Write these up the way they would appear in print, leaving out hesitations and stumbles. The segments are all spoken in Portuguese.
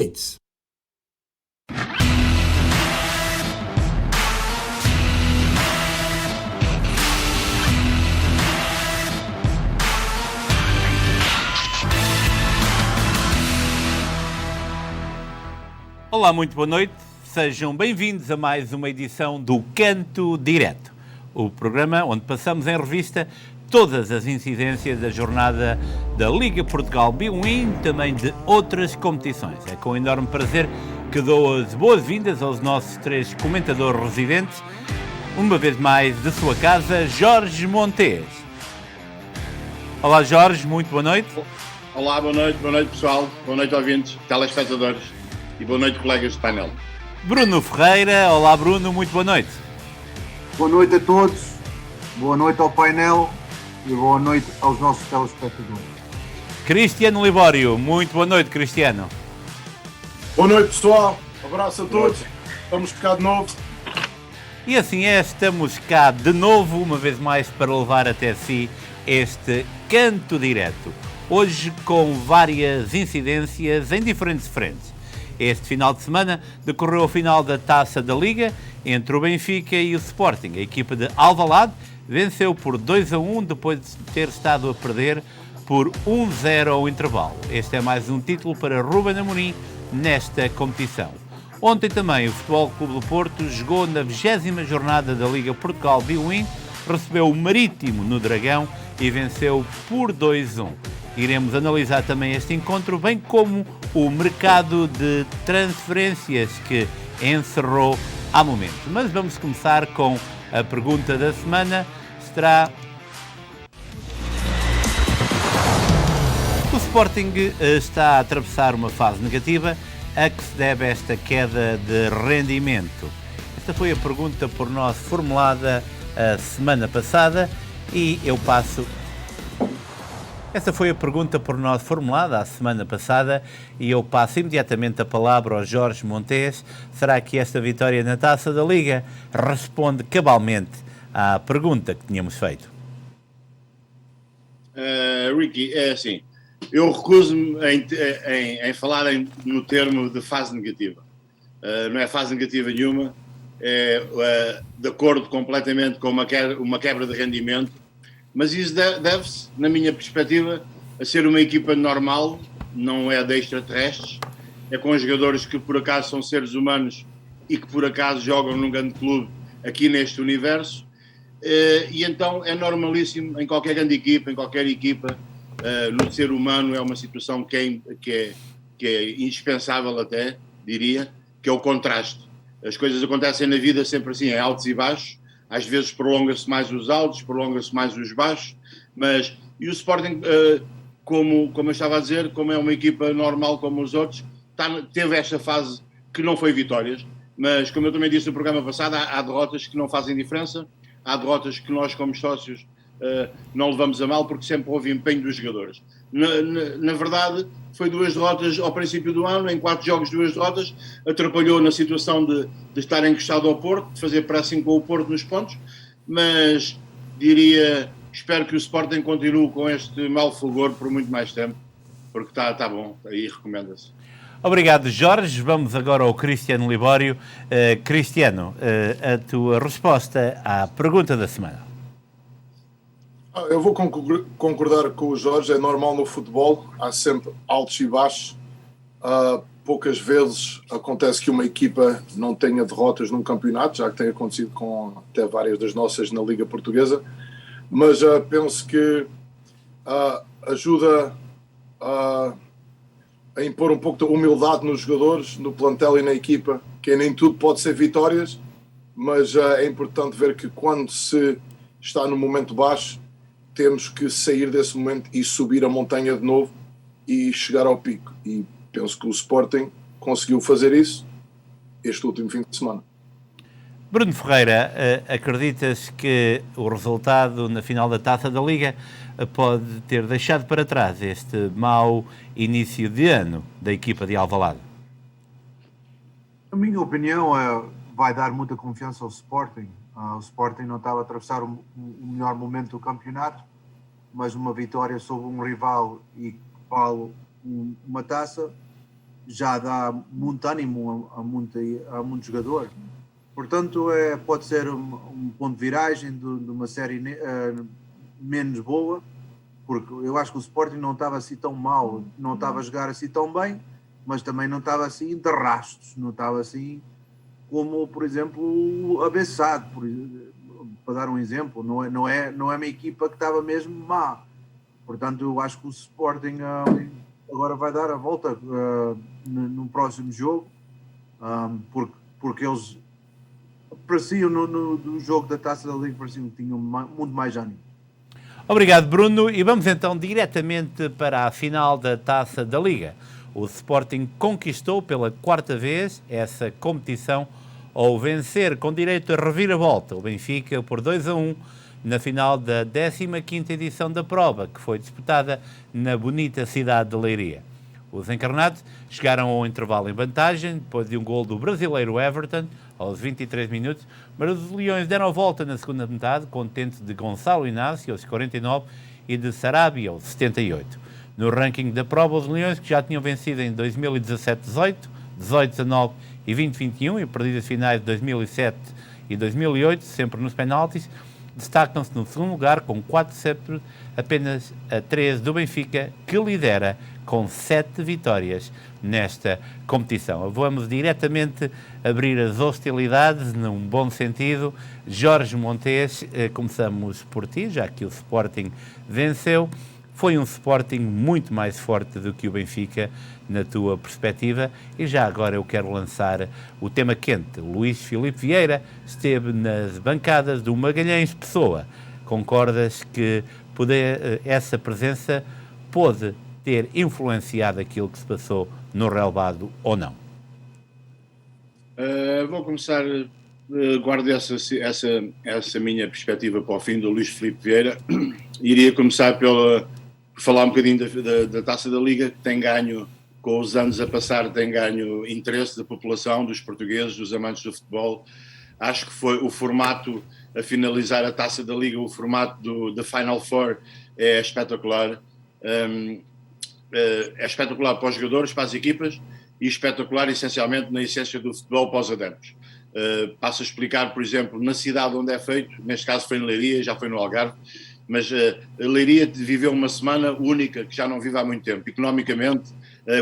States. Olá, muito boa noite. Sejam bem-vindos a mais uma edição do Canto Direto, o programa onde passamos em revista todas as incidências da jornada da Liga Portugal B1, também de outras competições. É com enorme prazer que dou as boas-vindas aos nossos três comentadores residentes, uma vez mais de sua casa, Jorge Montes. Olá, Jorge, muito boa noite. Olá, boa noite pessoal, boa noite ouvintes, telespectadores e boa noite colegas de painel. Bruno Ferreira, olá Bruno, muito boa noite. Boa noite a todos, boa noite ao painel e boa noite aos nossos telespectadores. Cristiano Libório, muito boa noite, Cristiano. Boa noite pessoal, abraço a todos, estamos cá de novo. E assim estamos cá de novo, uma vez mais, para levar até si este Canto Direto. Hoje com várias incidências em diferentes frentes. Este final de semana decorreu a final da Taça da Liga entre o Benfica e o Sporting. A equipa de Alvalade venceu por 2-1 depois de ter estado a perder por 1-0 ao intervalo. Este é mais um título para Ruben Amorim nesta competição. Ontem também o Futebol Clube do Porto jogou na 20ª jornada da Liga Portugal B1, recebeu o Marítimo no Dragão e venceu por 2-1. Iremos analisar também este encontro, bem como o mercado de transferências que encerrou há momento. Mas vamos começar com a pergunta da semana. Será: o Sporting está a atravessar uma fase negativa. A que se deve esta queda de rendimento? Esta foi a pergunta por nós formulada a semana passada e eu passo... Essa foi a pergunta por nós formulada a semana passada e eu passo imediatamente a palavra ao Jorge Montes. Será que esta vitória na Taça da Liga responde cabalmente à pergunta que tínhamos feito? Ricky, é assim, eu recuso-me em falar no termo de fase negativa. Não é fase negativa nenhuma, é de acordo completamente com uma quebra de rendimento. Mas isso deve-se, na minha perspectiva, a ser uma equipa normal, não é de extraterrestres, é com jogadores que por acaso são seres humanos e que por acaso jogam num grande clube aqui neste universo, e então é normalíssimo em qualquer grande equipa, em qualquer equipa, no ser humano é uma situação que é indispensável até, diria, que é o contraste. As coisas acontecem na vida sempre assim, em altos e baixos. Às vezes prolonga-se mais os altos, prolonga-se mais os baixos, e o Sporting, como eu estava a dizer, como é uma equipa normal como os outros, teve esta fase que não foi vitórias, mas como eu também disse no programa passado, há derrotas que não fazem diferença, há derrotas que nós como sócios não levamos a mal porque sempre houve empenho dos jogadores. Na verdade, foi 2 derrotas ao princípio do ano, em 4 jogos 2 derrotas, atrapalhou na situação de estar encostado ao Porto, de fazer pressing com o Porto nos pontos, mas diria, espero que o Sporting continue com este mau fulgor por muito mais tempo, porque está bom, aí recomenda-se. Obrigado, Jorge. Vamos agora ao Cristiano Libório. Cristiano, a tua resposta à pergunta da semana. Eu vou concordar com o Jorge, é normal no futebol, há sempre altos e baixos. Poucas vezes acontece que uma equipa não tenha derrotas num campeonato, já que tem acontecido com até várias das nossas na Liga Portuguesa, mas penso que ajuda a impor um pouco de humildade nos jogadores, no plantel e na equipa, que nem tudo pode ser vitórias, mas é importante ver que quando se está no momento baixo, temos que sair desse momento e subir a montanha de novo e chegar ao pico. E penso que o Sporting conseguiu fazer isso este último fim de semana. Bruno Ferreira, acreditas que o resultado na final da Taça da Liga pode ter deixado para trás este mau início de ano da equipa de Alvalade? A minha opinião vai dar muita confiança ao Sporting. O Sporting não estava a atravessar o melhor momento do campeonato, mas uma vitória sobre um rival e vale uma taça já dá muito ânimo a muito jogador. Portanto, pode ser um ponto de viragem de uma série menos boa, porque eu acho que o Sporting não estava assim tão mal, não estava a jogar assim tão bem, mas também não estava assim de rastos, não estava assim como, por exemplo, a Bessade, para dar um exemplo, não é uma equipa que estava mesmo má. Portanto, eu acho que o Sporting agora vai dar a volta no próximo jogo, porque eles pareciam no jogo da Taça da Liga, pareciam que tinham muito mais ânimo. Obrigado, Bruno, e vamos então diretamente para a final da Taça da Liga. O Sporting conquistou pela 4ª vez essa competição ao vencer com direito a reviravolta o Benfica por 2-1 na final da 15ª edição da prova, que foi disputada na bonita cidade de Leiria. Os encarnados chegaram ao intervalo em vantagem, depois de um gol do brasileiro Everton, aos 23 minutos, mas os Leões deram a volta na segunda metade, contente de Gonçalo Inácio, aos 49, e de Sarabia, aos 78. No ranking da prova, os Leões, que já tinham vencido em 2017-18, 18-19 e 20-21, e perdido as finais de 2007 e 2008, sempre nos penaltis, destacam-se no segundo lugar com 4 cetros, apenas a 13 do Benfica, que lidera com 7 vitórias nesta competição. Vamos diretamente abrir as hostilidades, num bom sentido. Jorge Montes, começamos por ti, já que o Sporting venceu. Foi um Sporting muito mais forte do que o Benfica, na tua perspectiva, e já agora eu quero lançar o tema quente. Luís Filipe Vieira esteve nas bancadas do Magalhães Pessoa. Concordas que essa presença pôde ter influenciado aquilo que se passou no relvado ou não? Vou começar, guardo essa minha perspectiva para o fim, do Luís Filipe Vieira. Iria começar por falar um bocadinho da Taça da Liga, que tem ganho, com os anos a passar, tem ganho interesse da população, dos portugueses, dos amantes do futebol. Acho que foi o formato a finalizar a Taça da Liga, o formato da Final Four é espetacular. É espetacular para os jogadores, para as equipas, e espetacular essencialmente na essência do futebol para os adeptos. Passo a explicar, por exemplo, na cidade onde é feito, neste caso foi em Leiria, já foi no Algarve, mas a Leiria viveu uma semana única, que já não vive há muito tempo, economicamente,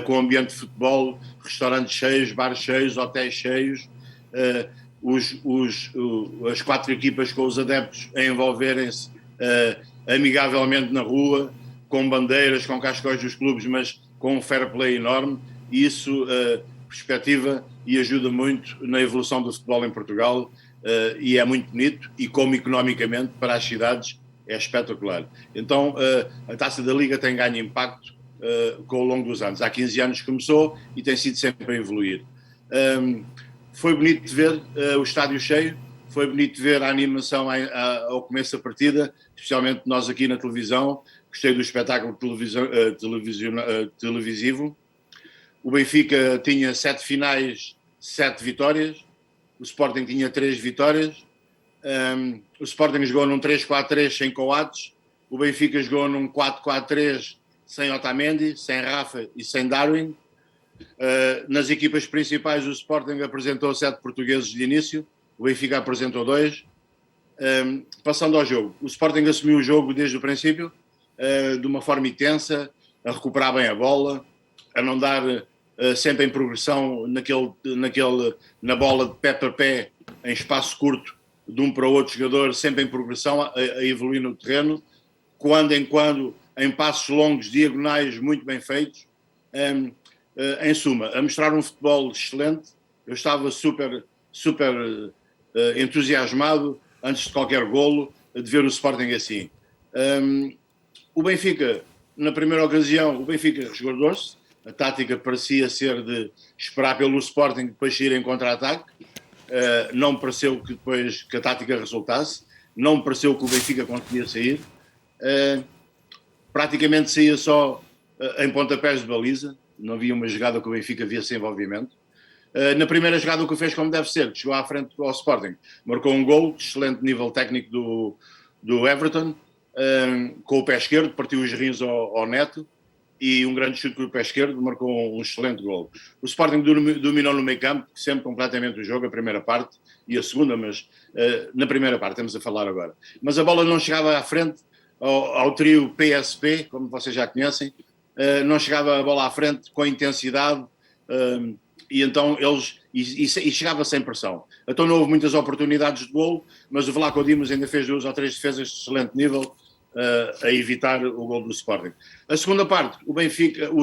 com o ambiente de futebol, restaurantes cheios, bares cheios, hotéis cheios, as 4 equipas com os adeptos a envolverem-se amigavelmente na rua, com bandeiras, com cascóis dos clubes, mas com um fair play enorme, e isso perspectiva e ajuda muito na evolução do futebol em Portugal, e é muito bonito, e como economicamente para as cidades é espetacular. Então a Taça da Liga tem ganho impacto ao longo dos anos. Há 15 anos que começou e tem sido sempre a evoluir. Foi bonito de ver o estádio cheio, foi bonito de ver a animação ao começo da partida, especialmente nós aqui na televisão. Gostei do espetáculo televisivo. O Benfica tinha 7 finais, 7 vitórias. O Sporting tinha 3 vitórias. O Sporting jogou num 3-4-3 sem Coates. O Benfica jogou num 4-4-3 sem Otamendi, sem Rafa e sem Darwin. Nas equipas principais, o Sporting apresentou 7 portugueses de início. O Benfica apresentou 2. Passando ao jogo. O Sporting assumiu o jogo desde o princípio, de uma forma intensa, a recuperar bem a bola, a não dar sempre em progressão na bola de pé para pé, em espaço curto, de um para o outro jogador, sempre em progressão, a evoluir no terreno, quando em quando, em passos longos, diagonais, muito bem feitos. Em suma, a mostrar um futebol excelente. Eu estava super entusiasmado, antes de qualquer golo, de ver o Sporting assim. O Benfica, na primeira ocasião, o Benfica esgordou-se. A tática parecia ser de esperar pelo Sporting e depois ir em contra-ataque. Não me pareceu que a tática resultasse. Não me pareceu que o Benfica conseguia sair. Praticamente saía só em pontapés de baliza. Não havia uma jogada que o Benfica viesse envolvimento. Na primeira jogada o que fez como deve ser, chegou à frente ao Sporting. Marcou um gol, excelente nível técnico do Everton. Com o pé esquerdo, partiu os rins ao Neto. e um grande chute com o pé esquerdo, marcou um excelente gol. O Sporting dominou no meio campo, sempre completamente o jogo, a primeira parte e a segunda, mas na primeira parte, estamos a falar agora. Mas a bola não chegava à frente ao trio PSP, como vocês já conhecem, não chegava a bola à frente com intensidade, e então eles e chegava sem pressão. Então não houve muitas oportunidades de golo, mas o Vlaco Dimos ainda fez 2 ou 3 defesas de excelente nível a evitar o gol do Sporting. A segunda parte, o Benfica, o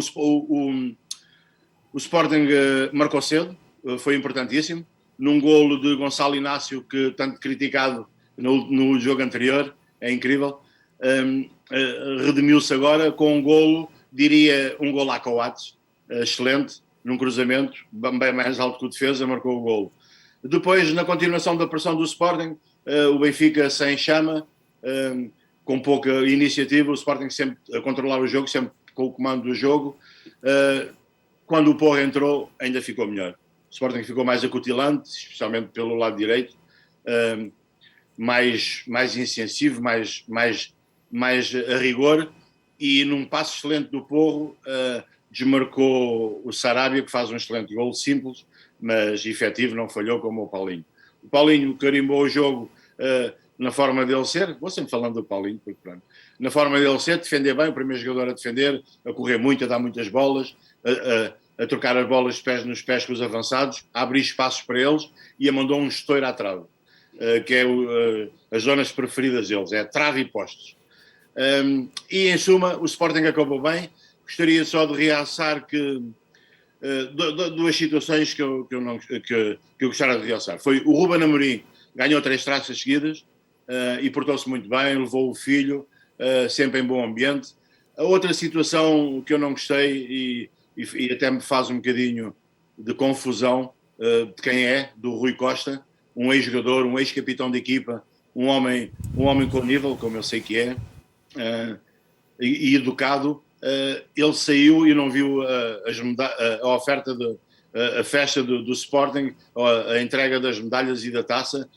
Sporting marcou cedo, foi importantíssimo, num golo de Gonçalo Inácio, que tanto criticado no jogo anterior, é incrível, redimiu-se agora com um golo, diria um golo a Coates, excelente, num cruzamento, bem mais alto que o defesa, marcou o golo. Depois, na continuação da pressão do Sporting, o Benfica sem chama, com pouca iniciativa, o Sporting sempre a controlar o jogo, sempre com o comando do jogo. Quando o Porro entrou, ainda ficou melhor. O Sporting ficou mais acutilante, especialmente pelo lado direito, mais incisivo, mais a rigor, e num passo excelente do Porro, desmarcou o Sarabia, que faz um excelente gol, simples, mas efetivo, não falhou como o Paulinho. O Paulinho carimbou o jogo na forma dele ser, vou sempre falando do Paulinho, porque pronto, na forma dele ser, defender bem, o primeiro jogador a defender, a correr muito, a dar muitas bolas, a trocar as bolas nos pés com os avançados, a abrir espaços para eles e a mandou um estouro à trave, que é as zonas preferidas deles, é trave e postos. E em suma, o Sporting acabou bem. Gostaria só de realçar que duas situações que eu gostava de realçar. Foi o Ruben Amorim, ganhou 3 taças seguidas e portou-se muito bem, levou o filho, sempre em bom ambiente. A outra situação que eu não gostei e até me faz um bocadinho de confusão de quem é, do Rui Costa, um ex-jogador, um ex-capitão de equipa, um homem com nível, como eu sei que é, e educado. Ele saiu e não viu a oferta, a festa do Sporting, a entrega das medalhas e da taça,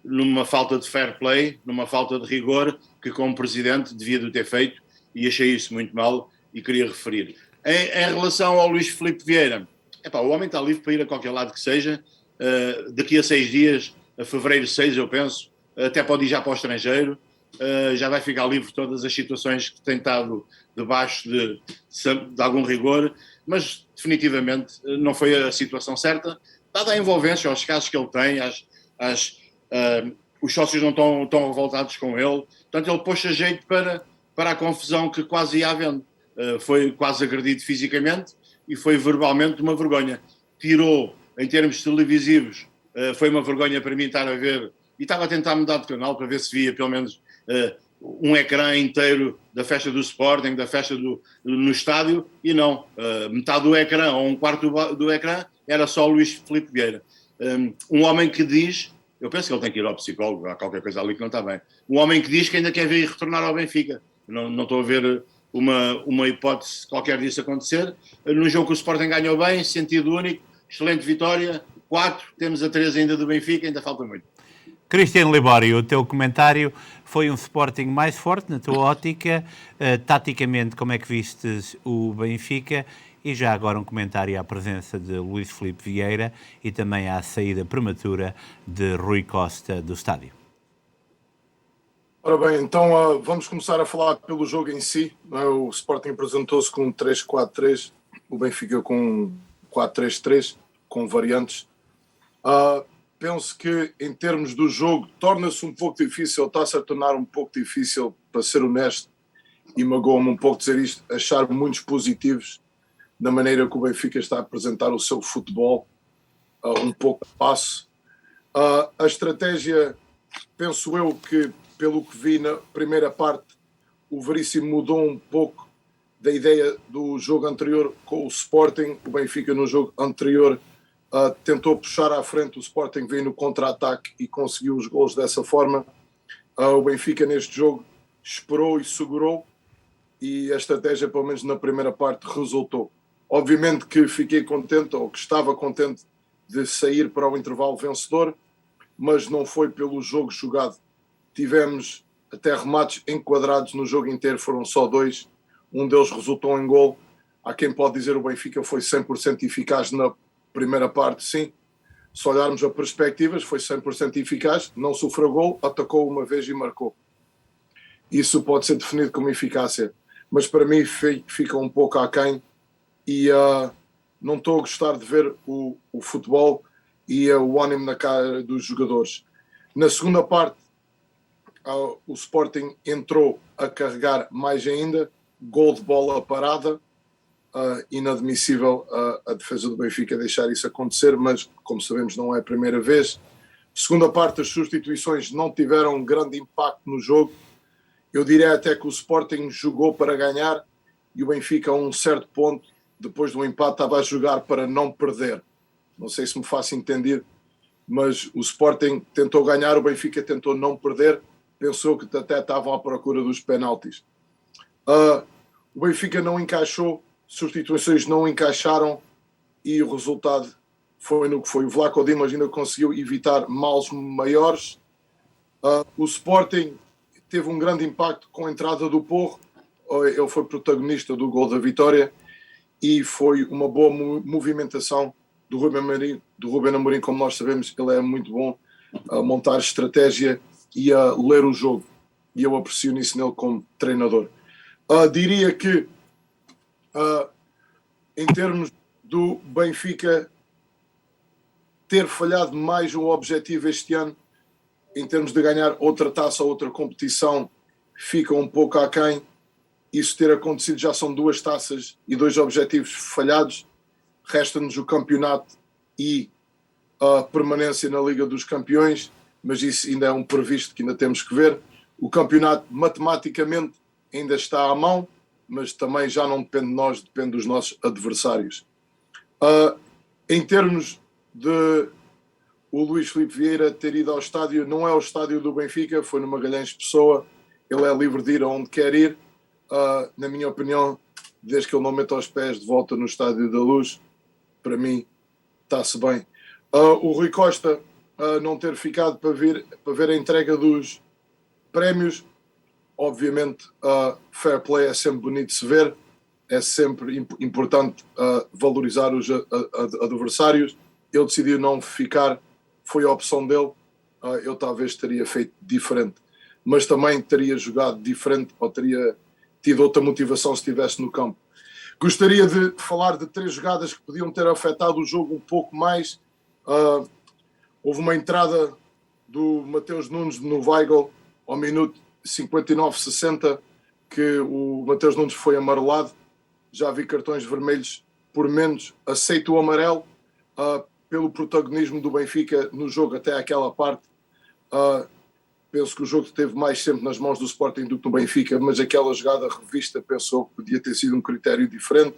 numa falta de fair play, numa falta de rigor, que como presidente devia de ter feito, e achei isso muito mal e queria referir. Em relação ao Luís Filipe Vieira, o homem está livre para ir a qualquer lado que seja, daqui a 6 dias, a fevereiro 6 eu penso, até pode ir já para o estrangeiro, já vai ficar livre de todas as situações que tem estado debaixo de algum rigor, mas definitivamente não foi a situação certa, dada a envolvência, aos casos que ele tem, os sócios não estão revoltados com ele, portanto ele pôs a jeito para a confusão que quase ia havendo. Foi quase agredido fisicamente e foi verbalmente uma vergonha. Tirou, em termos televisivos, foi uma vergonha para mim estar a ver, e estava a tentar mudar de canal para ver se via pelo menos um ecrã inteiro da festa do Sporting, da festa no estádio, e não. Metade do ecrã, ou um quarto do ecrã, era só o Luís Filipe Vieira. Um homem que diz, eu penso que ele tem que ir ao psicólogo, há qualquer coisa ali que não está bem. Um homem que diz que ainda quer vir retornar ao Benfica. Não estou a ver uma hipótese qualquer disso acontecer. No jogo que o Sporting ganhou bem, sentido único, excelente vitória, 4, temos a 3 ainda do Benfica, ainda falta muito. Cristiano Libório, o teu comentário, foi um Sporting mais forte na tua ótica, taticamente como é que vistes o Benfica, e já agora um comentário à presença de Luís Filipe Vieira e também à saída prematura de Rui Costa do estádio. Ora bem, então vamos começar a falar pelo jogo em si. O Sporting apresentou-se com um 3-4-3, o Benfica com um 4-3-3, com variantes. Penso que, em termos do jogo, torna-se um pouco difícil, está-se a tornar um pouco difícil, para ser honesto, e magoa-me um pouco dizer isto, achar muitos positivos da maneira que o Benfica está a apresentar o seu futebol, um pouco a passo. A estratégia, penso eu que, pelo que vi na primeira parte, o Veríssimo mudou um pouco da ideia do jogo anterior com o Sporting. O Benfica, no jogo anterior, tentou puxar à frente, o Sporting veio no contra-ataque e conseguiu os gols dessa forma. O Benfica neste jogo esperou e segurou, e a estratégia, pelo menos na primeira parte, resultou. Obviamente que fiquei contente, ou que estava contente, de sair para o intervalo vencedor, mas não foi pelo jogo jogado. Tivemos até remates enquadrados no jogo inteiro, foram só 2. um deles resultou em gol. Há quem pode dizer o Benfica foi 100% eficaz na primeira parte, sim. Se olharmos a perspectivas, foi 100% eficaz, não sofreu gol, atacou uma vez e marcou. Isso pode ser definido como eficácia, mas para mim fica um pouco aquém e não estou a gostar de ver o futebol e o ânimo na cara dos jogadores. Na segunda parte, o Sporting entrou a carregar mais ainda, gol de bola parada, inadmissível a defesa do Benfica deixar isso acontecer, mas como sabemos não é a primeira vez. Segunda parte, as substituições não tiveram grande impacto no jogo. Eu diria até que o Sporting jogou para ganhar e o Benfica a um certo ponto, depois do empate, estava a jogar para não perder. Não sei se me faço entender, mas o Sporting tentou ganhar, o Benfica tentou não perder, pensou que até estavam à procura dos penaltis. O Benfica não encaixou, substituições não encaixaram e o resultado foi no que foi. O Vlaco Dimos ainda conseguiu evitar males maiores. O Sporting teve um grande impacto com a entrada do Porro, ele foi protagonista do gol da vitória e foi uma boa movimentação do Ruben Amorim, como nós sabemos, ele é muito bom a montar estratégia e a ler o jogo e eu aprecio nisso nele como treinador. Diria que em termos do Benfica ter falhado mais um objetivo este ano, em termos de ganhar outra taça, outra competição, fica um pouco aquém. Isso ter acontecido, já são 2 taças e 2 objetivos falhados. Resta-nos o campeonato e a permanência na Liga dos Campeões, mas isso ainda é um previsto que ainda temos que ver. O campeonato, matematicamente, ainda está à mão, mas também já não depende de nós, depende dos nossos adversários. Em termos de o Luís Filipe Vieira ter ido ao estádio, não é o estádio do Benfica, foi no Magalhães Pessoa, ele é livre de ir aonde quer ir. Na minha opinião, desde que ele não meta os pés de volta no Estádio da Luz, para mim está-se bem. O Rui Costa não ter ficado para ver a entrega dos prémios, obviamente fair play é sempre bonito de se ver, é sempre importante valorizar os adversários. Ele decidiu não ficar, foi a opção dele. Eu talvez teria feito diferente, mas também teria jogado diferente ou teria tido outra motivação se estivesse no campo. Gostaria de falar de 3 jogadas que podiam ter afetado o jogo um pouco mais. Houve uma entrada do Mateus Nunes no Weigl ao minuto 59-60 que o Mateus Nunes foi amarelado. Já vi cartões vermelhos por menos. Aceito o amarelo pelo protagonismo do Benfica no jogo até aquela parte. Penso que o jogo esteve mais sempre nas mãos do Sporting do que do Benfica, mas aquela jogada revista pensou que podia ter sido um critério diferente.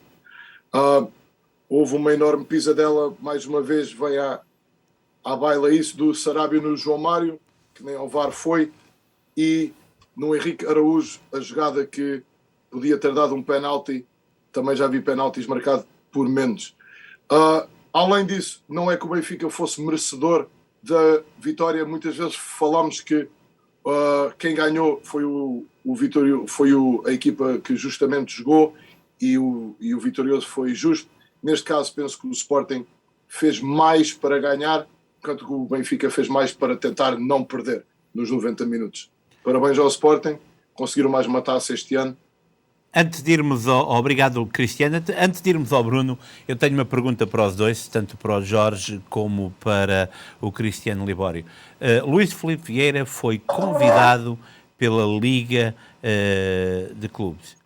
Houve uma enorme pisadela, mais uma vez vem à baila isso do Sarabia no João Mário, que nem ao VAR foi, e no Henrique Araújo, a jogada que podia ter dado um penalti, também já vi penaltis marcados por menos. Além disso, não é que o Benfica fosse merecedor da vitória, muitas vezes falamos que quem ganhou foi o Vitório, foi a equipa que justamente jogou e o vitorioso foi justo. Neste caso, penso que o Sporting fez mais para ganhar, enquanto que o Benfica fez mais para tentar não perder nos 90 minutos. Parabéns ao Sporting, conseguiram mais uma taça este ano. Antes de irmos obrigado, Cristiano. Antes de irmos ao Bruno, eu tenho uma pergunta para os dois, tanto para o Jorge como para o Cristiano Libório. Luís Filipe Vieira foi convidado pela Liga de Clubes.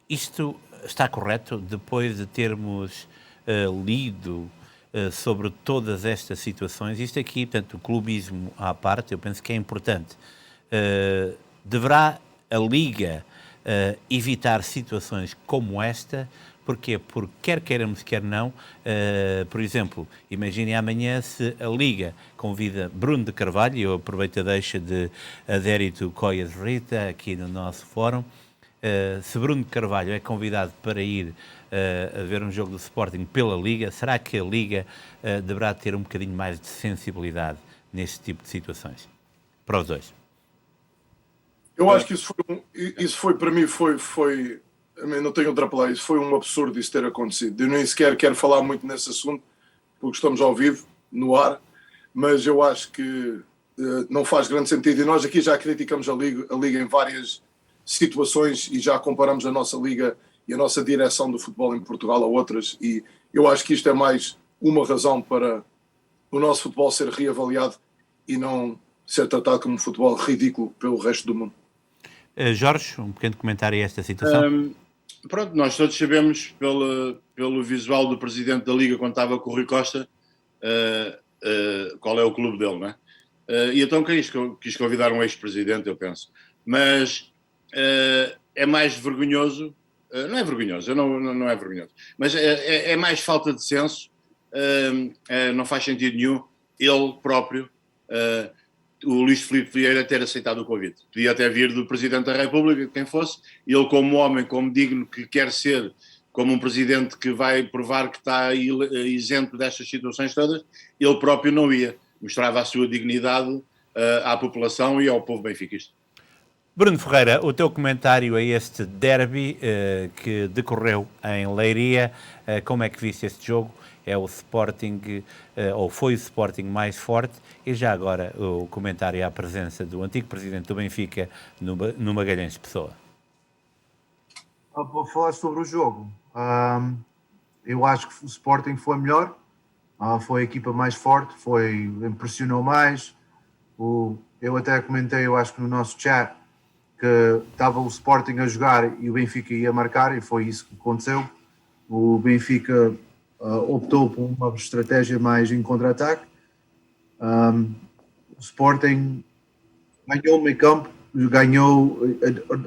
Isto está correto? Depois de termos lido sobre todas estas situações, isto aqui, portanto, o clubismo à parte, eu penso que é importante. Deverá a Liga evitar situações como esta? Porquê? Porque quer queiramos, quer não, por exemplo, imaginem amanhã se a Liga convida Bruno de Carvalho, e eu aproveito a deixa de Adérito Coias Rita aqui no nosso fórum, se Bruno de Carvalho é convidado para ir a ver um jogo do Sporting pela Liga, será que a Liga deverá ter um bocadinho mais de sensibilidade neste tipo de situações? Para os dois. Eu acho que isso foi para mim foi não tenho outra palavra. Isso foi um absurdo isso ter acontecido. Eu nem sequer quero falar muito nesse assunto, porque estamos ao vivo, no ar, mas eu acho que não faz grande sentido. E nós aqui já criticamos a Liga em várias situações e já comparamos a nossa Liga e a nossa direção do futebol em Portugal a outras. E eu acho que isto é mais uma razão para o nosso futebol ser reavaliado e não ser tratado como um futebol ridículo pelo resto do mundo. Jorge, um pequeno comentário a esta situação. Pronto, nós todos sabemos pelo visual do presidente da Liga quando estava com o Rui Costa qual é o clube dele, não é? E então quis convidar um ex-presidente, eu penso. Mas é mais vergonhoso, não é vergonhoso, não é vergonhoso, mas é mais falta de senso, não faz sentido nenhum ele próprio, o Luís Filipe Vieira, ter aceitado o convite. Podia até vir do Presidente da República, quem fosse, ele como homem, como digno que quer ser, como um presidente que vai provar que está isento destas situações todas, ele próprio não ia. Mostrava a sua dignidade à população e ao povo benfiquista. Bruno Ferreira, o teu comentário a este derby que decorreu em Leiria, como é que viste este jogo? É o Sporting, ou foi o Sporting mais forte, e já agora o comentário à presença do antigo presidente do Benfica no Magalhães Pessoa. Vou falar sobre o jogo. Eu acho que o Sporting foi melhor, foi a equipa mais forte, impressionou mais. Eu até comentei, eu acho que no nosso chat, que estava o Sporting a jogar e o Benfica ia marcar, e foi isso que aconteceu. O Benfica optou por uma estratégia mais em contra-ataque. O Sporting ganhou o meio campo,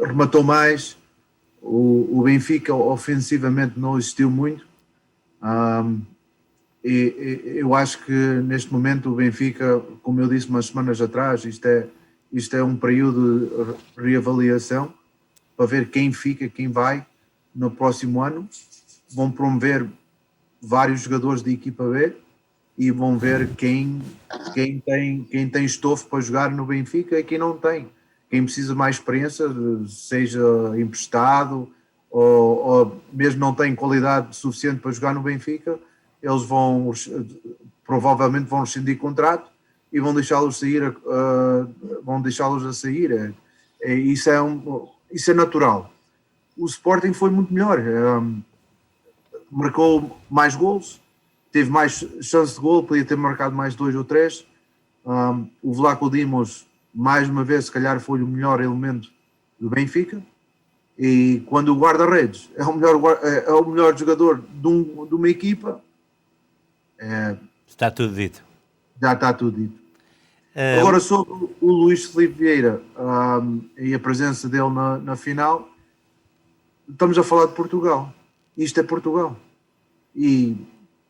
rematou mais. O Benfica ofensivamente não existiu muito. E eu acho que neste momento o Benfica, como eu disse umas semanas atrás, isto é um período de reavaliação para ver quem fica, quem vai no próximo ano. Vão promover vários jogadores de equipa B e vão ver quem tem estofo para jogar no Benfica e quem não tem. Quem precisa mais experiência, seja emprestado ou mesmo não tem qualidade suficiente para jogar no Benfica, eles provavelmente vão rescindir contrato e vão deixá-los sair, a sair. Isso é natural. O Sporting foi muito melhor. Marcou mais golos, teve mais chance de golo, podia ter marcado mais 2 ou 3. O Vlaco Dimos, mais uma vez, se calhar foi o melhor elemento do Benfica. E quando o guarda-redes é o melhor jogador de uma equipa, está tudo dito. Já está tudo dito. Agora, sobre o Luís Filipe Vieira e a presença dele na final, estamos a falar de Portugal. Isto é Portugal. E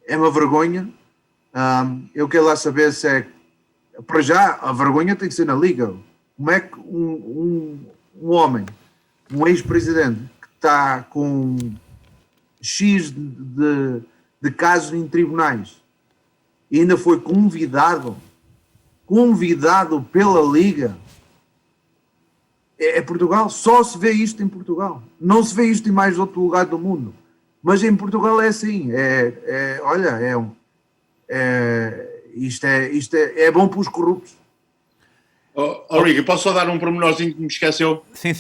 é uma vergonha. Eu quero lá saber se é... Para já, a vergonha tem que ser na Liga. Como é que um homem, um ex-presidente, que está com X de casos em tribunais e ainda foi convidado pela Liga, é Portugal. Só se vê isto em Portugal. Não se vê isto em mais outro lugar do mundo. Mas em Portugal é assim. Isto é bom para os corruptos. Rico, posso só dar um pormenorzinho que me esqueceu? Sim.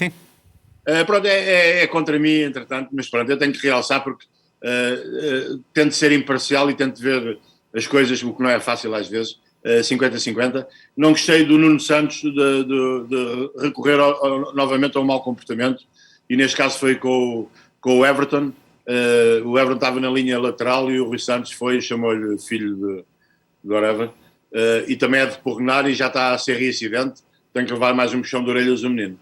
Pronto, é contra mim, entretanto, mas pronto, eu tenho que realçar porque tento ser imparcial e tento ver as coisas, o que não é fácil às vezes, 50-50. Não gostei do Nuno Santos de recorrer novamente ao mau comportamento, e neste caso foi com o Everton. O Everton estava na linha lateral e o Rui Santos chamou-lhe filho de whatever, e também é de purnar e já está a ser reincidente. Tem que levar mais um puxão de orelhas o menino.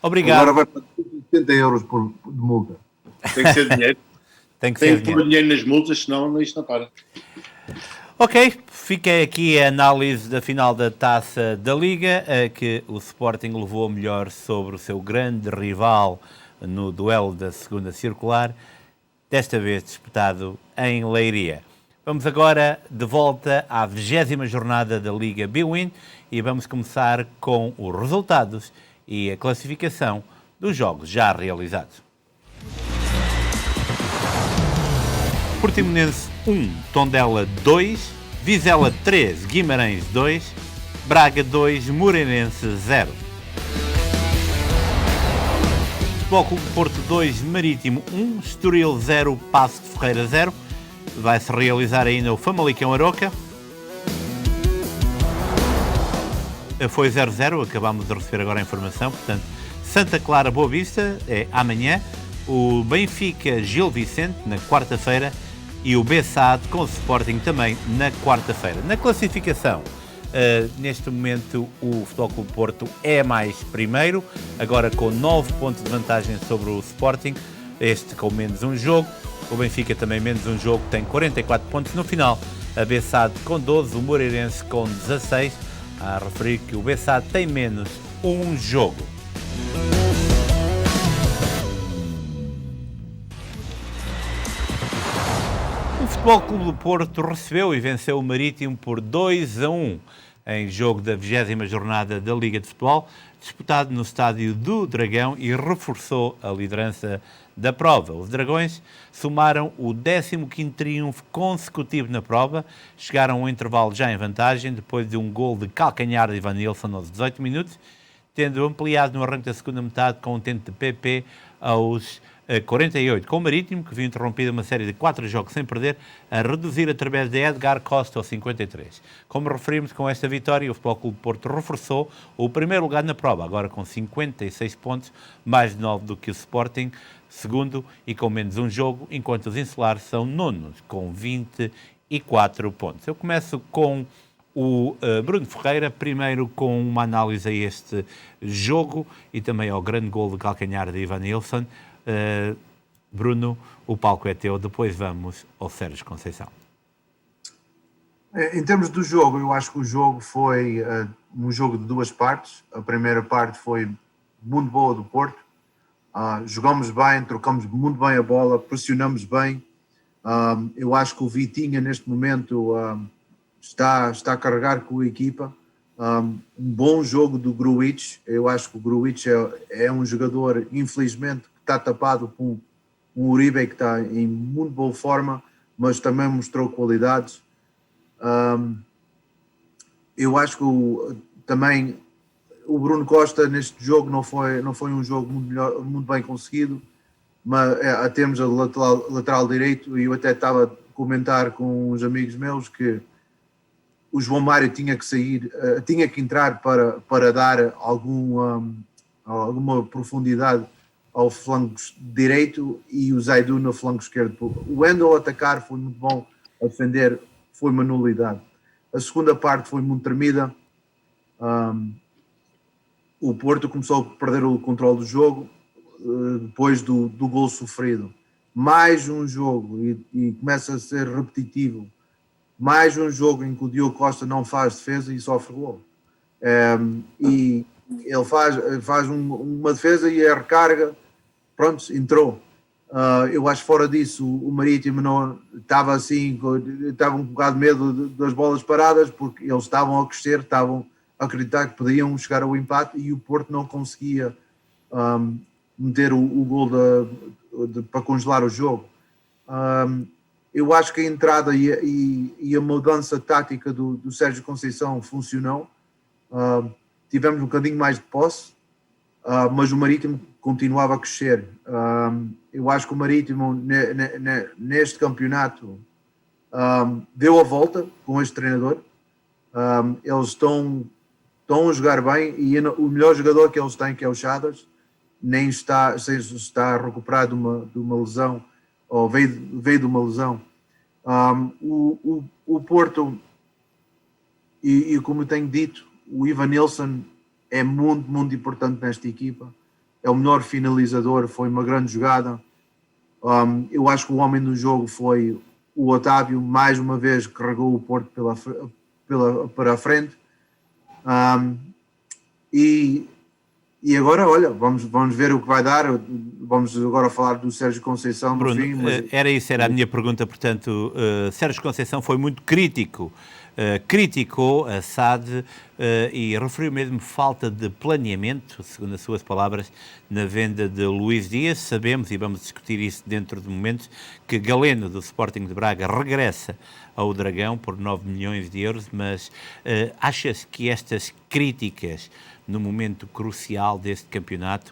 Obrigado. Agora vai para 70 euros de multa. Tem que ser dinheiro. Tem que pôr dinheiro nas multas, senão isto não para. Ok, fica aqui a análise da final da Taça da Liga, que o Sporting levou melhor sobre o seu grande rival no duelo da segunda circular, desta vez disputado em Leiria. Vamos agora de volta à 20ª jornada da Liga Bwin e vamos começar com os resultados e a classificação dos jogos já realizados. Portimonense 1, Tondela 2, Vizela 3, Guimarães 2, Braga 2, Moreirense 0. Futebol Clube Porto 2, Marítimo 1, Estoril 0, Paço de Ferreira 0. Vai-se realizar ainda o Famalicão-Aroca. Foi 0-0, acabámos de receber agora a informação, portanto, Santa Clara Boa Vista é amanhã, o Benfica Gil Vicente na quarta-feira e o Bessade com o Sporting também na quarta-feira. Na classificação, neste momento o Futebol Clube Porto é mais primeiro, agora com 9 pontos de vantagem sobre o Sporting, este com menos um jogo, o Benfica também menos um jogo, tem 44 pontos no final, a Bessade com 12, o Moreirense com 16, a referir que o Bessade tem menos um jogo. O Futebol Clube do Porto recebeu e venceu o Marítimo por 2-1 em jogo da 20ª jornada da Liga de Futebol, disputado no estádio do Dragão e reforçou a liderança da prova. Os Dragões somaram o 15º triunfo consecutivo na prova, chegaram ao intervalo já em vantagem, depois de um gol de calcanhar de Ivanilson aos 18 minutos, tendo ampliado no arranque da segunda metade com um tento de PP aos 48, com o Marítimo, que viu interrompida uma série de 4 jogos sem perder, a reduzir através de Edgar Costa aos 53. Como referimos, com esta vitória, o Futebol Clube Porto reforçou o primeiro lugar na prova, agora com 56 pontos, mais de 9 do que o Sporting, segundo e com menos um jogo, enquanto os insulares são nonos, com 24 pontos. Eu começo com o Bruno Ferreira, primeiro com uma análise a este jogo e também ao grande gol de calcanhar de Ivanilson. Bruno, o palco é teu, depois vamos ao Sérgio Conceição. Em termos do jogo, eu acho que o jogo foi um jogo de duas partes. A primeira parte foi muito boa do Porto, jogamos bem, trocamos muito bem a bola, pressionamos bem. Eu acho que o Vitinha neste momento está a carregar com a equipa. Um bom jogo do Grujic. Eu acho que o Grujic é um jogador, infelizmente, que está tapado com um Uribe que está em muito boa forma, mas também mostrou qualidades. Eu acho que também o Bruno Costa neste jogo não foi um jogo muito bem conseguido, mas a termos a lateral direito, e eu até estava a comentar com uns amigos meus que o João Mário tinha que sair, tinha que entrar para dar alguma profundidade ao flanco direito e o Zaidu no flanco esquerdo. O Wendel a atacar foi muito bom, a defender foi uma nulidade. A segunda parte foi muito tremida. O Porto começou a perder o controle do jogo depois do gol sofrido. Mais um jogo e começa a ser repetitivo. Mais um jogo em que o Diogo Costa não faz defesa e sofre gol. E ele faz uma defesa e a recarga, pronto, entrou. Eu acho que fora disso o Marítimo não estava assim, estava um bocado de medo das bolas paradas, porque eles estavam a crescer, estavam a acreditar que podiam chegar ao empate e o Porto não conseguia meter o gol para congelar o jogo. Eu acho que a entrada e a mudança tática do Sérgio Conceição funcionou. Tivemos um bocadinho mais de posse, mas o Marítimo continuava a crescer. Eu acho que o Marítimo, neste campeonato, deu a volta com este treinador. Eles estão a jogar bem e o melhor jogador que eles têm, que é o Chadas, nem está a recuperar de uma lesão, ou veio de uma lesão. O Porto, e como eu tenho dito, o Ivanilson é muito, muito importante nesta equipa. É o melhor finalizador, foi uma grande jogada. Eu acho que o homem do jogo foi o Otávio, mais uma vez carregou o Porto para a frente. E agora, olha, vamos ver o que vai dar. Vamos agora falar do Sérgio Conceição. Bruno, no fim, era a minha pergunta. Portanto, Sérgio Conceição foi muito crítico criticou a SAD e referiu mesmo falta de planeamento, segundo as suas palavras, na venda de Luís Dias. Sabemos, e vamos discutir isso dentro de momentos, que Galeno, do Sporting de Braga, regressa ao Dragão por 9 milhões de euros, mas achas que estas críticas no momento crucial deste campeonato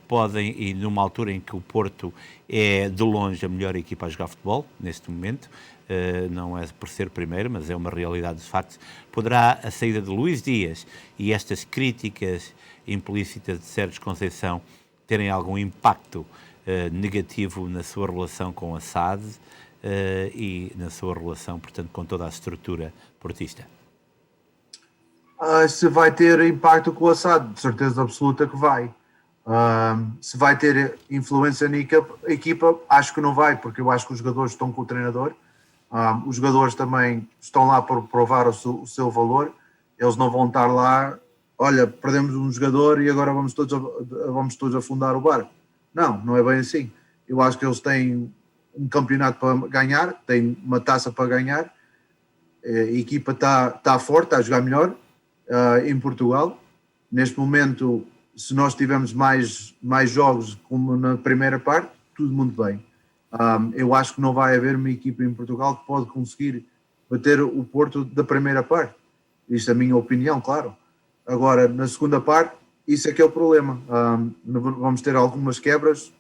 podem, e numa altura em que o Porto é de longe a melhor equipa a jogar futebol, neste momento, não é por ser primeiro, mas é uma realidade de facto, poderá a saída de Luís Dias e estas críticas implícitas de Sérgio Conceição terem algum impacto negativo na sua relação com a SAD e na sua relação, portanto, com toda a estrutura portista? Se vai ter impacto com o SAD, de certeza absoluta que vai. Se vai ter influência na equipa, acho que não vai, porque eu acho que os jogadores estão com o treinador. Os jogadores também estão lá para provar o seu valor. Eles não vão estar lá, olha, perdemos um jogador e agora vamos todos afundar o barco. Não é bem assim. Eu acho que eles têm um campeonato para ganhar, têm uma taça para ganhar. A equipa está forte, está a jogar melhor em Portugal. Neste momento, se nós tivermos mais jogos como na primeira parte, tudo muito bem. Eu acho que não vai haver uma equipa em Portugal que pode conseguir bater o Porto da primeira parte. Isto é a minha opinião, claro. Agora, na segunda parte, isso é que é o problema. Vamos ter algumas quebras.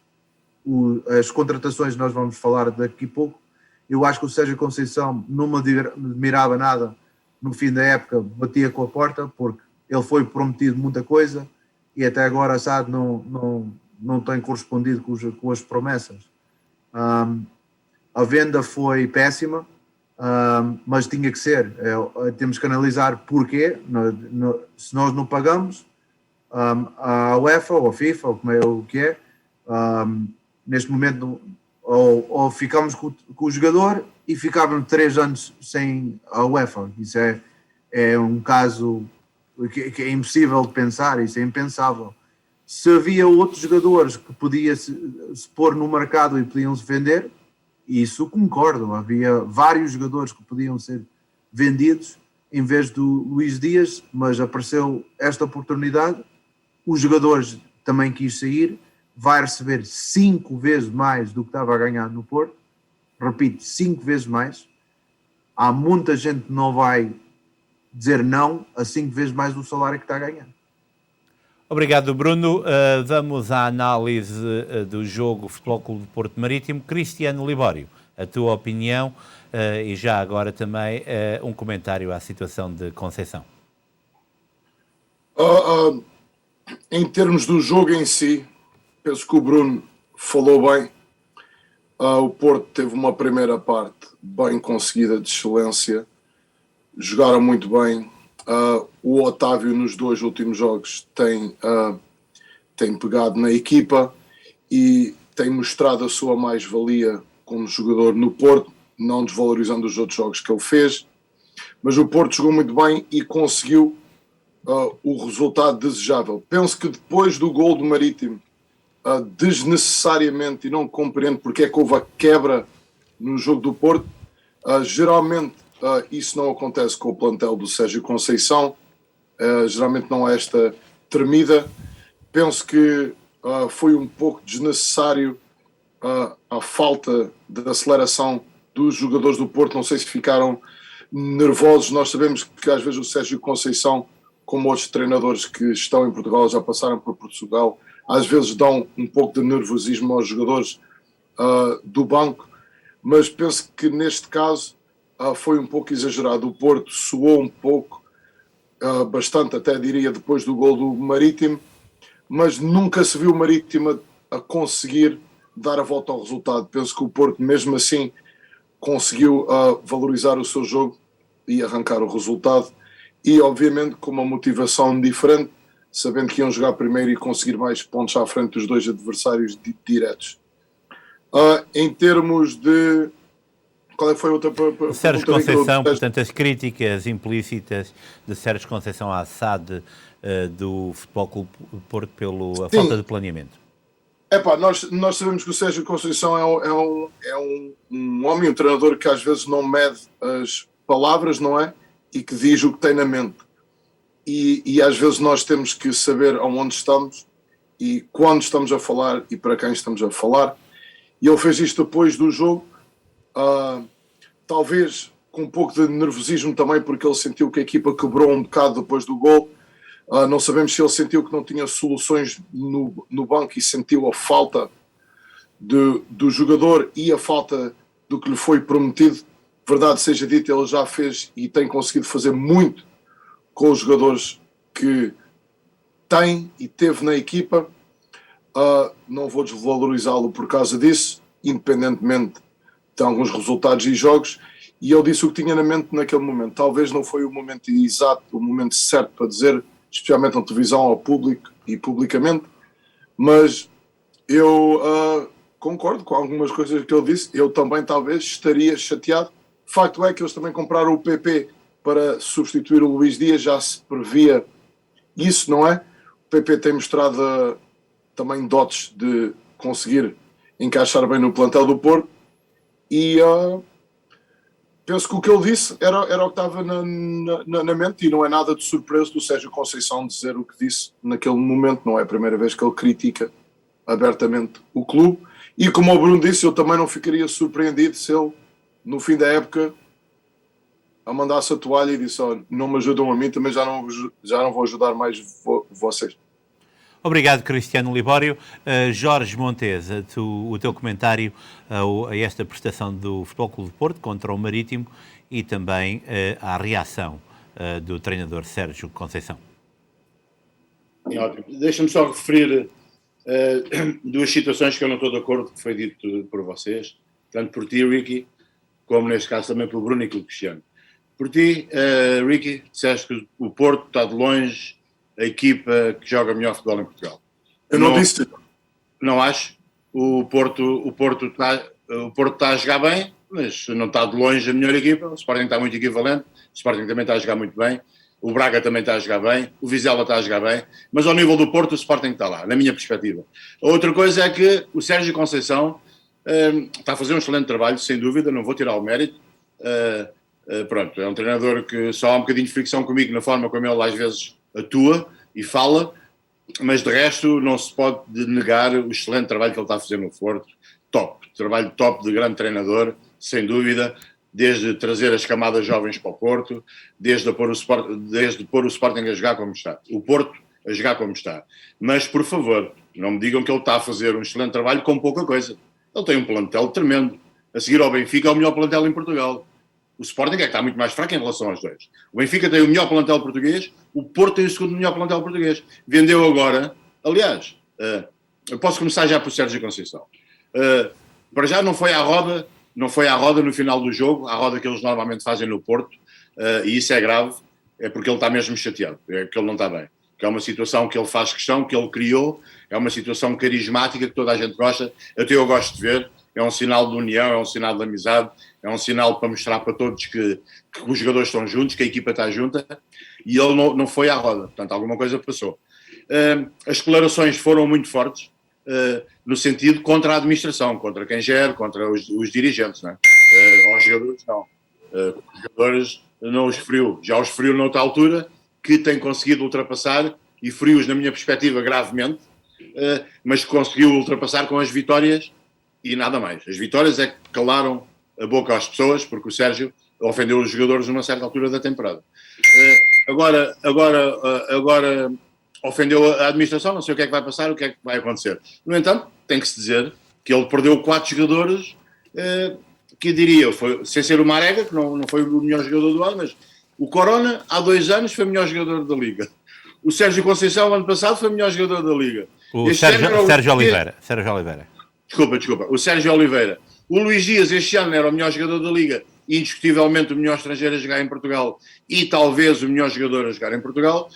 As contratações nós vamos falar daqui a pouco. Eu acho que o Sérgio Conceição não me admirava nada no fim da época, batia com a porta, porque ele foi prometido muita coisa e até agora a SAD não tem correspondido com as promessas. A venda foi péssima, mas tinha que ser. Temos que analisar porquê. Se nós não pagamos, a UEFA ou a FIFA, ou como é o que é, neste momento, ou ficamos com o jogador e ficávamos 3 anos sem a UEFA. Isso é um caso que é impossível de pensar, isso é impensável. Se havia outros jogadores que podiam se pôr no mercado e podiam se vender, isso concordo, havia vários jogadores que podiam ser vendidos em vez do Luís Dias, mas apareceu esta oportunidade, os jogadores também quis sair, vai receber 5 vezes mais do que estava a ganhar no Porto, repito, 5 vezes mais. Há muita gente que não vai dizer não a 5 vezes mais do salário que está a ganhar. Obrigado, Bruno. Vamos à análise do jogo Futebol Clube de Porto Marítimo. Cristiano Libório, a tua opinião e já agora também um comentário à situação de Conceição. Em termos do jogo em si, penso que o Bruno falou bem. O Porto teve uma primeira parte bem conseguida, de excelência. Jogaram muito bem. O Otávio nos 2 últimos jogos tem pegado na equipa e tem mostrado a sua mais-valia como jogador no Porto, não desvalorizando os outros jogos que ele fez. Mas o Porto jogou muito bem e conseguiu o resultado desejável. Penso que depois do gol do Marítimo, desnecessariamente, e não compreendo porque é que houve a quebra no jogo do Porto, geralmente isso não acontece com o plantel do Sérgio Conceição, geralmente não há esta tremida. Penso que foi um pouco desnecessário a falta de aceleração dos jogadores do Porto. Não sei se ficaram nervosos. Nós sabemos que às vezes o Sérgio Conceição, como outros treinadores que estão em Portugal, já passaram por Portugal, às vezes dão um pouco de nervosismo aos jogadores do banco, mas penso que neste caso foi um pouco exagerado. O Porto suou um pouco, bastante até diria, depois do gol do Marítimo, mas nunca se viu o Marítimo a conseguir dar a volta ao resultado. Penso que o Porto mesmo assim conseguiu valorizar o seu jogo e arrancar o resultado, e obviamente com uma motivação diferente, sabendo que iam jogar primeiro e conseguir mais pontos à frente dos 2 adversários diretos. Em termos de... Qual é que foi a outra pergunta? Sérgio Conceição, portanto, as críticas implícitas de Sérgio Conceição à SAD do Futebol Clube Porto pela falta de planeamento. Nós sabemos que o Sérgio Conceição é um homem, um treinador que às vezes não mede palavras, não é? E que diz o que tem na mente. E às vezes nós temos que saber aonde estamos e quando estamos a falar e para quem estamos a falar. E ele fez isto depois do jogo, talvez com um pouco de nervosismo também, porque ele sentiu que a equipa quebrou um bocado depois do gol. Não sabemos se ele sentiu que não tinha soluções no banco e sentiu a falta do jogador e a falta do que lhe foi prometido. Verdade seja dita, ele já fez e tem conseguido fazer muito com os jogadores que tem e teve na equipa. Não vou desvalorizá-lo por causa disso, independentemente de alguns resultados e jogos, e ele disse o que tinha na mente naquele momento. Talvez não foi o momento exato, o momento certo para dizer, especialmente na televisão, ao público e publicamente, mas eu concordo com algumas coisas que ele disse. Eu também talvez estaria chateado. O facto é que eles também compraram o PP para substituir o Luís Dias, já se previa isso, não é? O PP tem mostrado também dotes de conseguir encaixar bem no plantel do Porto e penso que o que ele disse era o que estava na mente e não é nada de surpresa do Sérgio Conceição dizer o que disse naquele momento. Não é a primeira vez que ele critica abertamente o clube e, como o Bruno disse, eu também não ficaria surpreendido se ele, no fim da época, a mandasse a toalha e disse: não me ajudam a mim, também já não vou ajudar mais vocês. Obrigado, Cristiano Libório. Jorge Montes, o teu comentário a esta prestação do Futebol Clube de Porto contra o Marítimo e também à reação do treinador Sérgio Conceição. Ótimo. Deixa-me só referir duas situações que eu não estou de acordo, que foi dito por vocês, tanto por ti, Ricky, como neste caso também pelo Bruno e pelo Cristiano. Por ti, Ricky, disseste que o Porto está de longe a equipa que joga melhor futebol em Portugal. Eu não disse. Não acho. O Porto está a jogar bem, mas não está de longe a melhor equipa. O Sporting está muito equivalente. O Sporting também está a jogar muito bem. O Braga também está a jogar bem. O Vizela está a jogar bem. Mas ao nível do Porto, o Sporting está lá, na minha perspectiva. A outra coisa é que o Sérgio Conceição está a fazer um excelente trabalho, sem dúvida, não vou tirar o mérito. Pronto, é um treinador que só há um bocadinho de fricção comigo na forma como ele às vezes atua e fala, mas de resto não se pode negar o excelente trabalho que ele está a fazer no Porto. Trabalho top de grande treinador, sem dúvida, desde trazer as camadas jovens para o Porto, desde pôr o Sporting a jogar como está, o Porto a jogar como está. Mas, por favor, não me digam que ele está a fazer um excelente trabalho com pouca coisa. Ele tem um plantel tremendo. A seguir ao Benfica é o melhor plantel em Portugal. O Sporting é que está muito mais fraco em relação aos dois. O Benfica tem o melhor plantel português, o Porto tem o segundo melhor plantel português. Vendeu agora, aliás, eu posso começar já por Sérgio Conceição. Para já não foi à roda no final do jogo, à roda que eles normalmente fazem no Porto, e isso é grave, é porque ele está mesmo chateado, é que ele não está bem. Que é uma situação que ele faz questão, que ele criou, é uma situação carismática que toda a gente gosta, até eu gosto de ver. É um sinal de união, é um sinal de amizade, é um sinal para mostrar para todos que os jogadores estão juntos, que a equipa está junta, e ele não foi à roda, portanto alguma coisa passou. As declarações foram muito fortes, no sentido contra a administração, contra quem gera, contra os dirigentes, não é? Aos jogadores não. Os jogadores não os feriu, já os feriu noutra altura, que tem conseguido ultrapassar, e feriu-os na minha perspectiva gravemente, mas conseguiu ultrapassar com as vitórias e nada mais. As vitórias é que calaram a boca às pessoas, porque o Sérgio ofendeu os jogadores numa certa altura da temporada. Agora ofendeu a administração, não sei o que é que vai passar, o que é que vai acontecer. No entanto, tem que se dizer que ele perdeu 4 jogadores que diria, sem ser o Marega, que não foi o melhor jogador do ano, mas o Corona, há 2 anos, foi o melhor jogador da Liga. O Sérgio Conceição, ano passado, foi o melhor jogador da Liga. O Sérgio Oliveira. Desculpa. O Sérgio Oliveira. O Luís Dias, este ano, era o melhor jogador da Liga, indiscutivelmente o melhor estrangeiro a jogar em Portugal e talvez o melhor jogador a jogar em Portugal,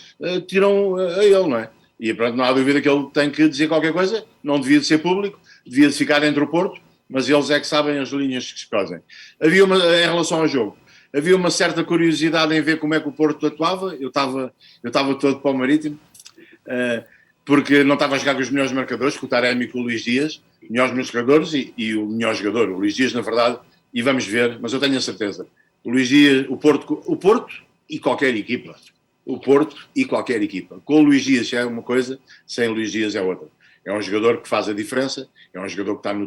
tiram a ele, não é? E pronto, não há dúvida que ele tem que dizer qualquer coisa, não devia de ser público, devia de ficar entre o Porto, mas eles é que sabem as linhas que se fazem. Em relação ao jogo, havia uma certa curiosidade em ver como é que o Porto atuava. Eu estava todo para o Marítimo, porque não estava a jogar com os melhores marcadores, com o Taremi e com o Luís Dias, melhores marcadores e o melhor jogador, o Luís Dias, na verdade, e vamos ver, mas eu tenho a certeza O Luís Dias, o Porto e qualquer equipa. O Porto e qualquer equipa. Com o Luís Dias é uma coisa, sem o Luís Dias é outra. É um jogador que faz a diferença, é um jogador que está no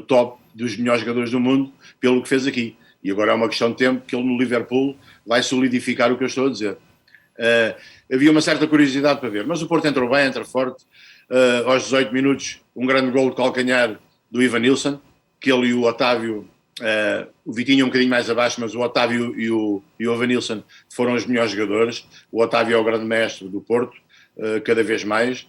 top dos melhores jogadores do mundo, pelo que fez aqui. E agora é uma questão de tempo que ele no Liverpool vai solidificar o que eu estou a dizer. Havia uma certa curiosidade para ver, mas o Porto entrou bem, entra forte. Aos 18 minutos, um grande gol de calcanhar do Evanilson, que ele e o Otávio, o Vitinho um bocadinho mais abaixo, mas o Otávio e o Evanilson foram os melhores jogadores. O Otávio é o grande mestre do Porto, cada vez mais,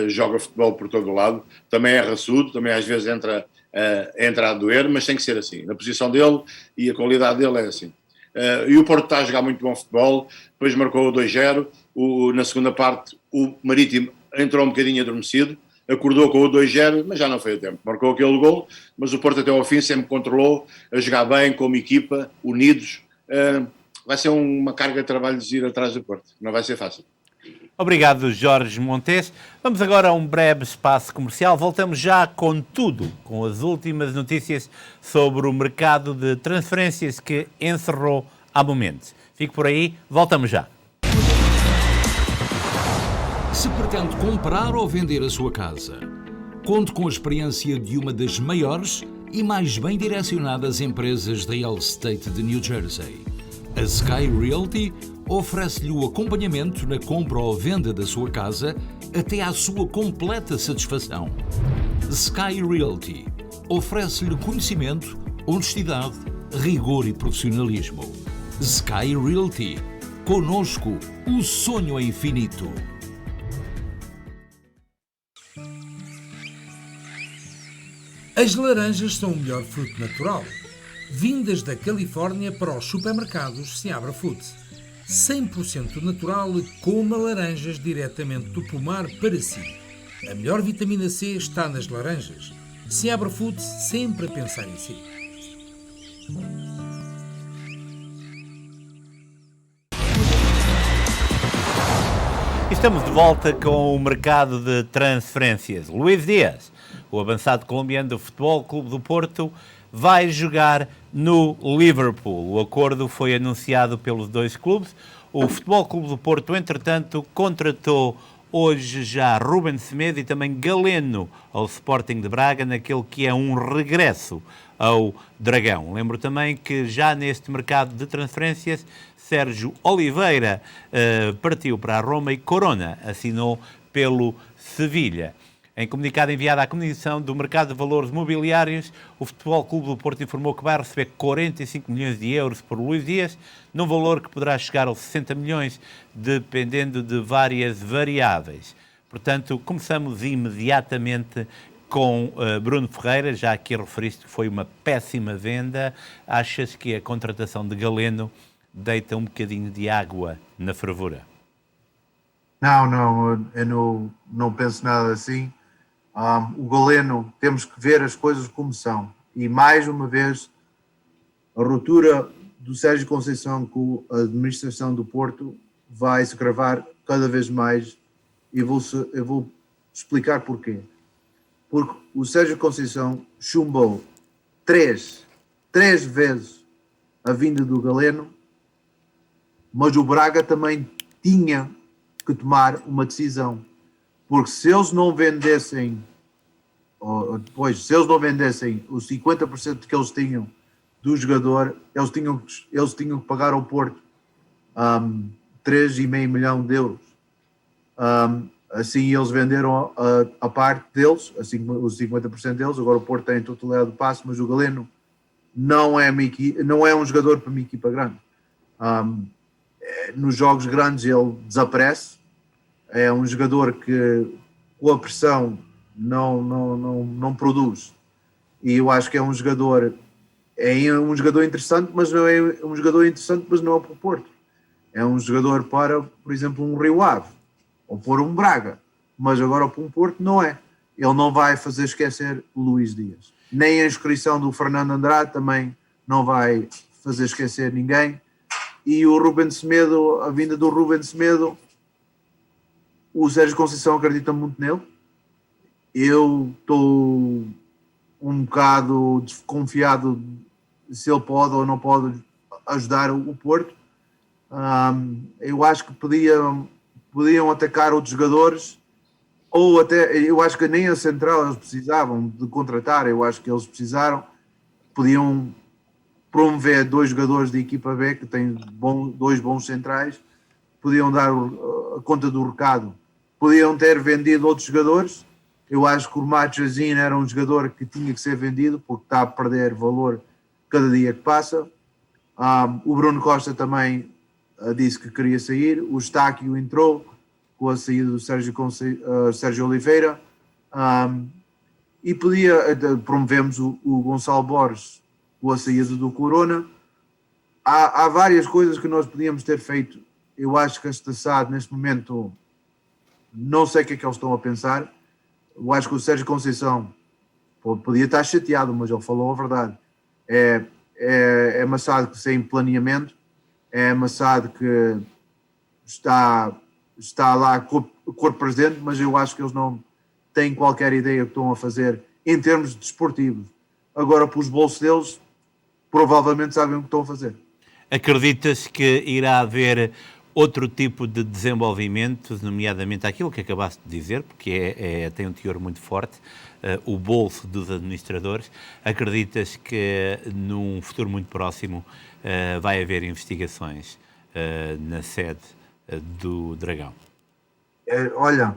joga futebol por todo o lado, também é raçudo, também às vezes entra a doer, mas tem que ser assim. Na posição dele e a qualidade dele é assim. E o Porto está a jogar muito bom futebol, depois marcou o 2-0, na segunda parte o Marítimo entrou um bocadinho adormecido, acordou com o 2-0, mas já não foi a tempo. Marcou aquele gol, mas o Porto até ao fim sempre controlou, a jogar bem, como equipa, unidos. Vai ser uma carga de trabalho de ir atrás do Porto, não vai ser fácil. Obrigado, Jorge Montes. Vamos agora a um breve espaço comercial. Voltamos já com tudo, com as últimas notícias sobre o mercado de transferências que encerrou há momentos. Fique por aí, voltamos já. Se pretende comprar ou vender a sua casa, conte com a experiência de uma das maiores e mais bem direcionadas empresas da real estate de New Jersey. A Sky Realty oferece-lhe o acompanhamento na compra ou venda da sua casa até à sua completa satisfação. Sky Realty oferece-lhe conhecimento, honestidade, rigor e profissionalismo. Sky Realty. Conosco, o sonho é infinito. As laranjas são o melhor fruto natural. Vindas da Califórnia para os supermercados Seabra Foods. 100% natural, coma laranjas diretamente do pomar para si. A melhor vitamina C está nas laranjas. Seabra Foods, sempre a pensar em si. Estamos de volta com o mercado de transferências. Luís Dias, o avançado colombiano do Futebol Clube do Porto, vai jogar no Liverpool. O acordo foi anunciado pelos dois clubes. O Futebol Clube do Porto, entretanto, contratou hoje já Ruben Semedo e também Galeno ao Sporting de Braga, naquele que é um regresso ao Dragão. Lembro também que já neste mercado de transferências, Sérgio Oliveira partiu para a Roma e Corona assinou pelo Sevilha. Em comunicado enviado à Comissão do Mercado de Valores Mobiliários, o Futebol Clube do Porto informou que vai receber 45 milhões de euros por Luís Dias, num valor que poderá chegar aos 60 milhões, dependendo de várias variáveis. Portanto, começamos imediatamente com Bruno Ferreira, já aqui referiste que foi uma péssima venda. Achas que a contratação de Galeno deita um bocadinho de água na fervura? Não, eu não penso nada assim. O Galeno, temos que ver as coisas como são. E mais uma vez, a ruptura do Sérgio Conceição com a administração do Porto vai se agravar cada vez mais e eu vou explicar porquê. Porque o Sérgio Conceição chumbou três vezes a vinda do Galeno, mas o Braga também tinha que tomar uma decisão, porque se eles não vendessem, se eles não vendessem os 50% que eles tinham do jogador, eles tinham que pagar ao Porto 3,5 milhão de euros. Assim eles venderam a parte deles, assim, os 50% deles. Agora o Porto tem a totalidade do passe, mas o Galeno não é um jogador para uma equipa grande. Nos jogos grandes ele desaparece. É um jogador que com a pressão não produz. E eu acho que é um jogador interessante, mas não é um jogador interessante, mas não é para o Porto. É um jogador para, por exemplo, um Rio Ave ou por um Braga, mas agora para um Porto não é. Ele não vai fazer esquecer o Luís Dias. Nem a inscrição do Fernando Andrade também não vai fazer esquecer ninguém. E o Ruben Semedo, a vinda do Ruben Semedo, o Sérgio Conceição acredita muito nele. Eu estou um bocado desconfiado se ele pode ou não pode ajudar o Porto. Eu acho que podiam atacar outros jogadores, ou até, eu acho que nem a central eles precisavam de contratar, eu acho que eles podiam promover 2 jogadores de equipa B que têm 2 bons centrais, podiam dar a conta do recado, podiam ter vendido outros jogadores. Eu acho que o Machazin era um jogador que tinha que ser vendido porque está a perder valor cada dia que passa. O Bruno Costa também disse que queria sair, o Estáquio entrou com a saída do Sérgio Oliveira, e promovemos o Gonçalo Borges com a saída do Corona. Há várias coisas que nós podíamos ter feito. Eu acho que esta SAD neste momento não sei o que é que eles estão a pensar. Eu acho que o Sérgio Conceição podia estar chateado, mas ele falou a verdade. É uma SAD sem planeamento, é uma SAD que está lá corpo presente, mas eu acho que eles não têm qualquer ideia do que estão a fazer em termos desportivos. Agora, para os bolsos deles, provavelmente sabem o que estão a fazer. Acreditas que irá haver outro tipo de desenvolvimento, nomeadamente aquilo que acabaste de dizer, porque tem um teor muito forte, o bolso dos administradores? Acreditas que num futuro muito próximo vai haver investigações na sede do Dragão? Olha,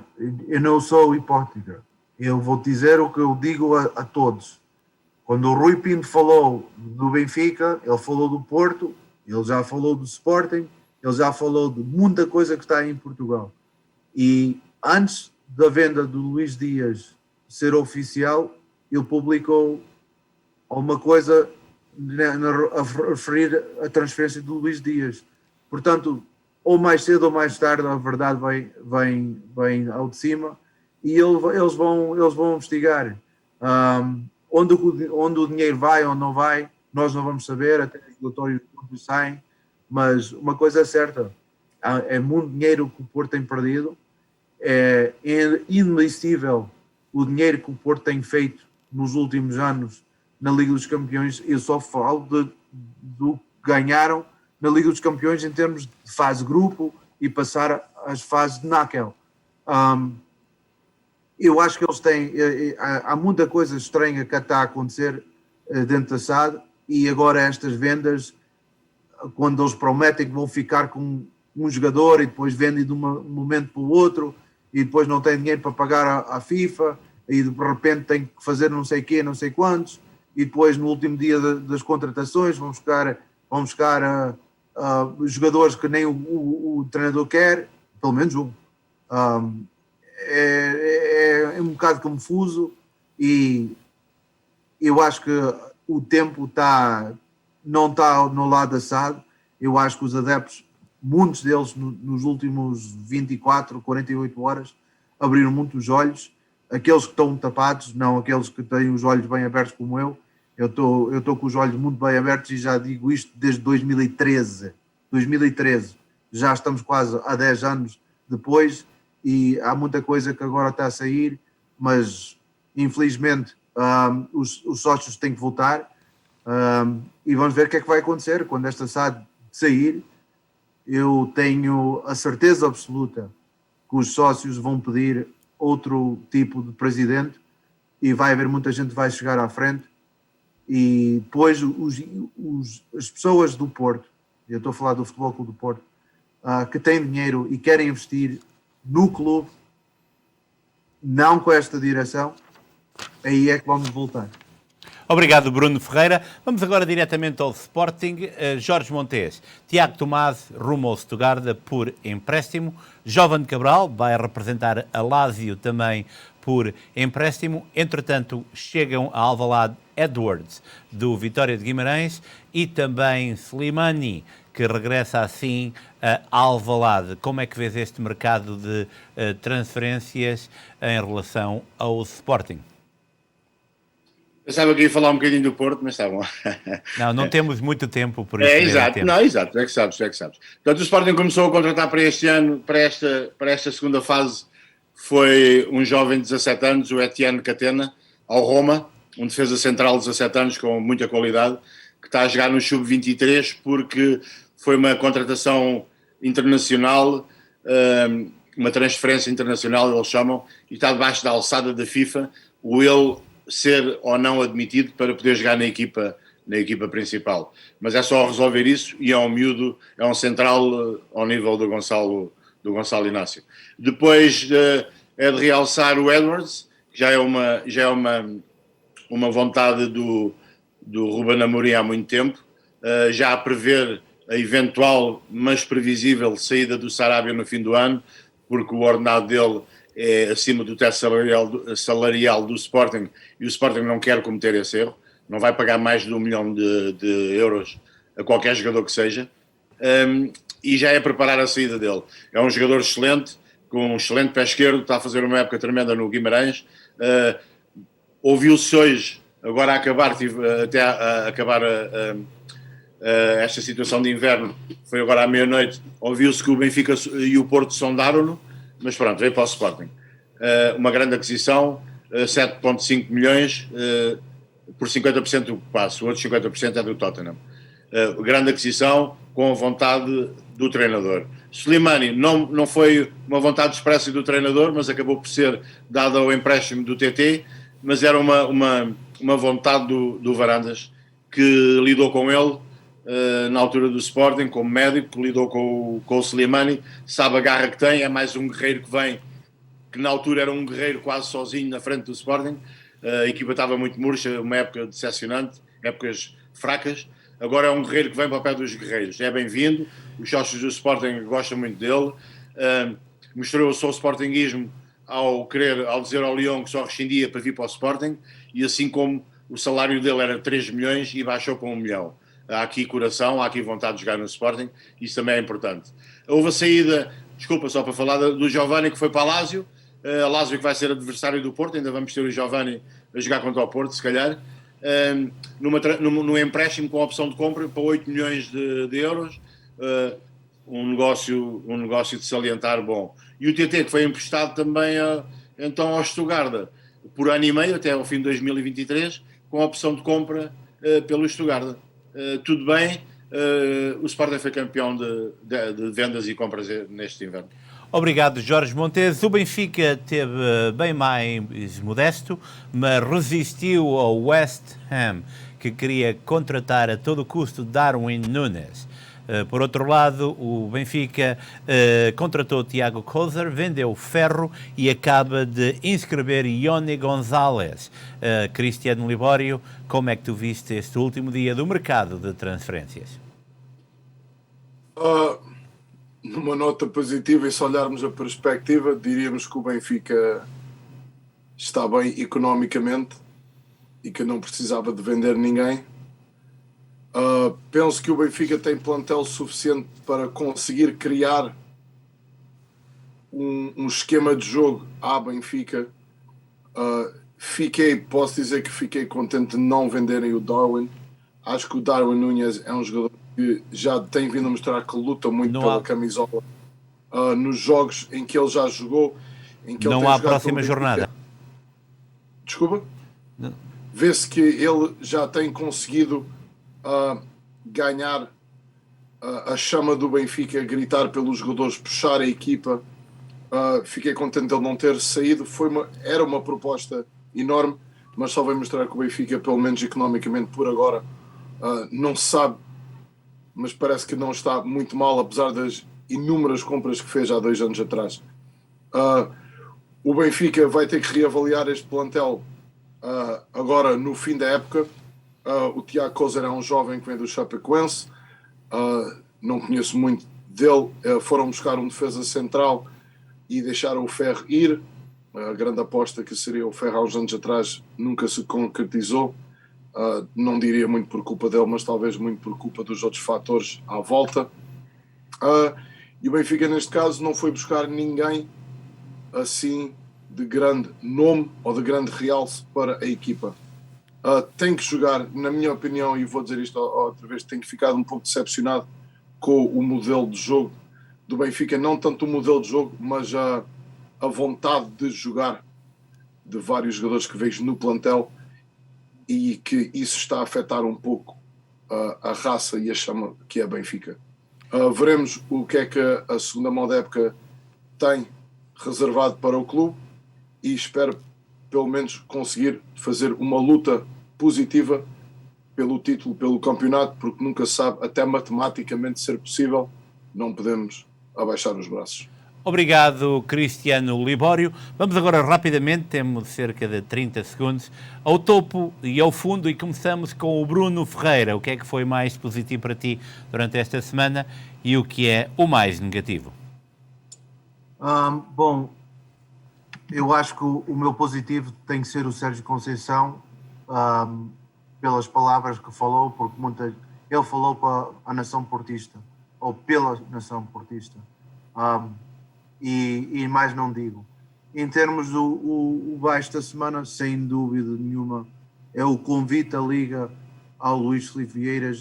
eu não sou hipócrita. Eu vou dizer o que eu digo a todos. Quando o Rui Pinto falou do Benfica, ele falou do Porto, ele já falou do Sporting, ele já falou de muita coisa que está aí em Portugal. E antes da venda do Luís Dias ser oficial, ele publicou alguma coisa a referir a transferência do Luís Dias. Portanto, ou mais cedo ou mais tarde a verdade vem ao de cima e eles vão investigar. Onde o dinheiro vai ou não vai, nós não vamos saber, até os relatórios saem, mas uma coisa é certa, é muito dinheiro que o Porto tem perdido, é inadmissível o dinheiro que o Porto tem feito nos últimos anos na Liga dos Campeões. Eu só falo do que ganharam na Liga dos Campeões em termos de fase grupo e passar as fases de Nakel. Eu acho que eles têm... Há muita coisa estranha que está a acontecer dentro da SAD, e agora estas vendas, quando eles prometem que vão ficar com um jogador e depois vendem de um momento para o outro e depois não têm dinheiro para pagar à FIFA e de repente têm que fazer não sei quê, não sei quantos, e depois no último dia das contratações vão buscar jogadores que nem o treinador quer, pelo menos um. É um bocado confuso e eu acho que o tempo não está no lado da SAD. Eu acho que os adeptos, muitos deles nos últimos 24, 48 horas, abriram muito os olhos. Aqueles que estão tapados, não aqueles que têm os olhos bem abertos como eu. Eu estou com os olhos muito bem abertos e já digo isto desde 2013. Já estamos quase há 10 anos depois e há muita coisa que agora está a sair, mas infelizmente os sócios têm que voltar e vamos ver o que é que vai acontecer quando esta SAD sair. Eu tenho a certeza absoluta que os sócios vão pedir outro tipo de presidente e vai haver muita gente que vai chegar à frente e depois as pessoas do Porto, eu estou a falar do Futebol Clube do Porto, que têm dinheiro e querem investir no clube, não com esta direção, aí é que vamos voltar. Obrigado, Bruno Ferreira. Vamos agora diretamente ao Sporting. Jorge Montes, Tiago Tomás rumo ao Stuttgart por empréstimo. Jovem Cabral vai representar a Lazio também por empréstimo. Entretanto, chegam a Alvalade Edwards, do Vitória de Guimarães, e também Slimani, que regressa assim a Alvalade. Como é que vês este mercado de transferências em relação ao Sporting? Pensava que ia falar um bocadinho do Porto, mas está bom. Não temos muito tempo por isso. Exato, exato, é que sabes. Portanto, o Sporting começou a contratar para este ano, para esta segunda fase, foi um jovem de 17 anos, o Etienne Catena, ao Roma, um defesa central de 17 anos com muita qualidade. que está a jogar no Sub-23 porque foi uma contratação internacional, uma transferência internacional, eles chamam, e está debaixo da alçada da FIFA, o ele ser ou não admitido para poder jogar na equipa principal. Mas é só resolver isso e é um miúdo, é um central ao nível do Gonçalo Inácio. Depois é de realçar o Edwards, que já é uma vontade do Ruben Amorim há muito tempo, já a prever a eventual, mas previsível, saída do Sarabia no fim do ano, porque o ordenado dele é acima do teto salarial do Sporting e o Sporting não quer cometer esse erro, não vai pagar mais de 1 milhão de euros a qualquer jogador que seja, e já é preparar a saída dele. É um jogador excelente, com um excelente pé esquerdo, está a fazer uma época tremenda no Guimarães. Ouviu-se hoje, agora a acabar, até a acabar esta situação de inverno, foi agora à meia-noite, ouviu-se que o Benfica e o Porto sondaram-no, mas pronto, veio para o Sporting. Uma grande aquisição, 7,5 milhões por 50% do passo, o outro 50% é do Tottenham. Grande aquisição com a vontade do treinador. Slimani não foi uma vontade expressa do treinador, mas acabou por ser dado ao empréstimo do TT, mas era uma vontade do Varandas, que lidou com ele na altura do Sporting, como médico, lidou com o Slimani, sabe a garra que tem, é mais um guerreiro que vem, que na altura era um guerreiro quase sozinho na frente do Sporting. A equipa estava muito murcha, uma época decepcionante, épocas fracas. Agora é um guerreiro que vem para o pé dos guerreiros. É bem-vindo, os sócios do Sporting gostam muito dele. Mostrou o seu sportinguismo ao dizer ao Lyon que só rescindia para vir para o Sporting, e assim como o salário dele era 3 milhões e baixou para 1 milhão. Há aqui coração, há aqui vontade de jogar no Sporting, isso também é importante. Houve a saída, desculpa, só para falar do Giovanni, que foi para a Lazio, a Lazio que vai ser adversário do Porto, ainda vamos ter o Giovanni a jogar contra o Porto, se calhar, num empréstimo com opção de compra para 8 milhões de euros, um negócio de salientar bom. E o TT, que foi emprestado também então ao Stuttgart por ano e meio, até ao fim de 2023, com a opção de compra pelo Stuttgart. Tudo bem, o Sporting foi campeão de vendas e compras neste inverno. Obrigado, Jorge Montes. O Benfica teve bem mais modesto, mas resistiu ao West Ham, que queria contratar a todo custo Darwin Núñez. Por outro lado, o Benfica contratou Tiago Kozer, vendeu Ferro e acaba de inscrever Ione Gonzalez. Cristiano Libório, como é que tu viste este último dia do mercado de transferências? Numa nota positiva, e se olharmos a perspectiva, diríamos que o Benfica está bem economicamente e que não precisava de vender ninguém. Penso que o Benfica tem plantel suficiente para conseguir criar um esquema de jogo à Benfica. Posso dizer que fiquei contente de não venderem o Darwin. Acho que o Darwin Núñez é um jogador que já tem vindo a mostrar que luta muito pela camisola nos jogos em que ele já jogou. Em que não há próxima jornada. Desculpa? Vê-se que ele já tem conseguido ganhar a chama do Benfica, gritar pelos jogadores, puxar a equipa. Fiquei contente de ele não ter saído. Era uma proposta enorme, mas só vai mostrar que o Benfica, pelo menos economicamente por agora, não se sabe, mas parece que não está muito mal, apesar das inúmeras compras que fez há 2 anos atrás. O Benfica vai ter que reavaliar este plantel agora no fim da época. O Tiago Kozer é um jovem que vem do Chapecoense, não conheço muito dele. Foram buscar um defesa central e deixaram o Ferro ir. A grande aposta que seria o Ferro há uns anos atrás nunca se concretizou. Não diria muito por culpa dele, mas talvez muito por culpa dos outros fatores à volta. E o Benfica, neste caso, não foi buscar ninguém assim de grande nome ou de grande realce para a equipa. Tem que jogar, na minha opinião, e vou dizer isto outra vez, tem que ficar um pouco decepcionado com o modelo de jogo do Benfica, não tanto o modelo de jogo, mas a vontade de jogar de vários jogadores que vejo no plantel, e que isso está a afetar um pouco a raça e a chama que é Benfica. Veremos o que é que a segunda mão da época tem reservado para o clube e espero pelo menos conseguir fazer uma luta positiva pelo título, pelo campeonato, porque nunca se sabe, até matematicamente ser possível, não podemos abaixar os braços. Obrigado, Cristiano Libório. Vamos agora rapidamente, temos cerca de 30 segundos, ao topo e ao fundo, e começamos com o Bruno Ferreira. O que é que foi mais positivo para ti durante esta semana e o que é o mais negativo? Bom, eu acho que o meu positivo tem que ser o Sérgio Conceição, pelas palavras que falou, porque ele falou para a nação portista, ou pela nação portista. E mais não digo. Em termos do baixo da semana, sem dúvida nenhuma, é o convite da Liga ao Luís Filipe Vieira.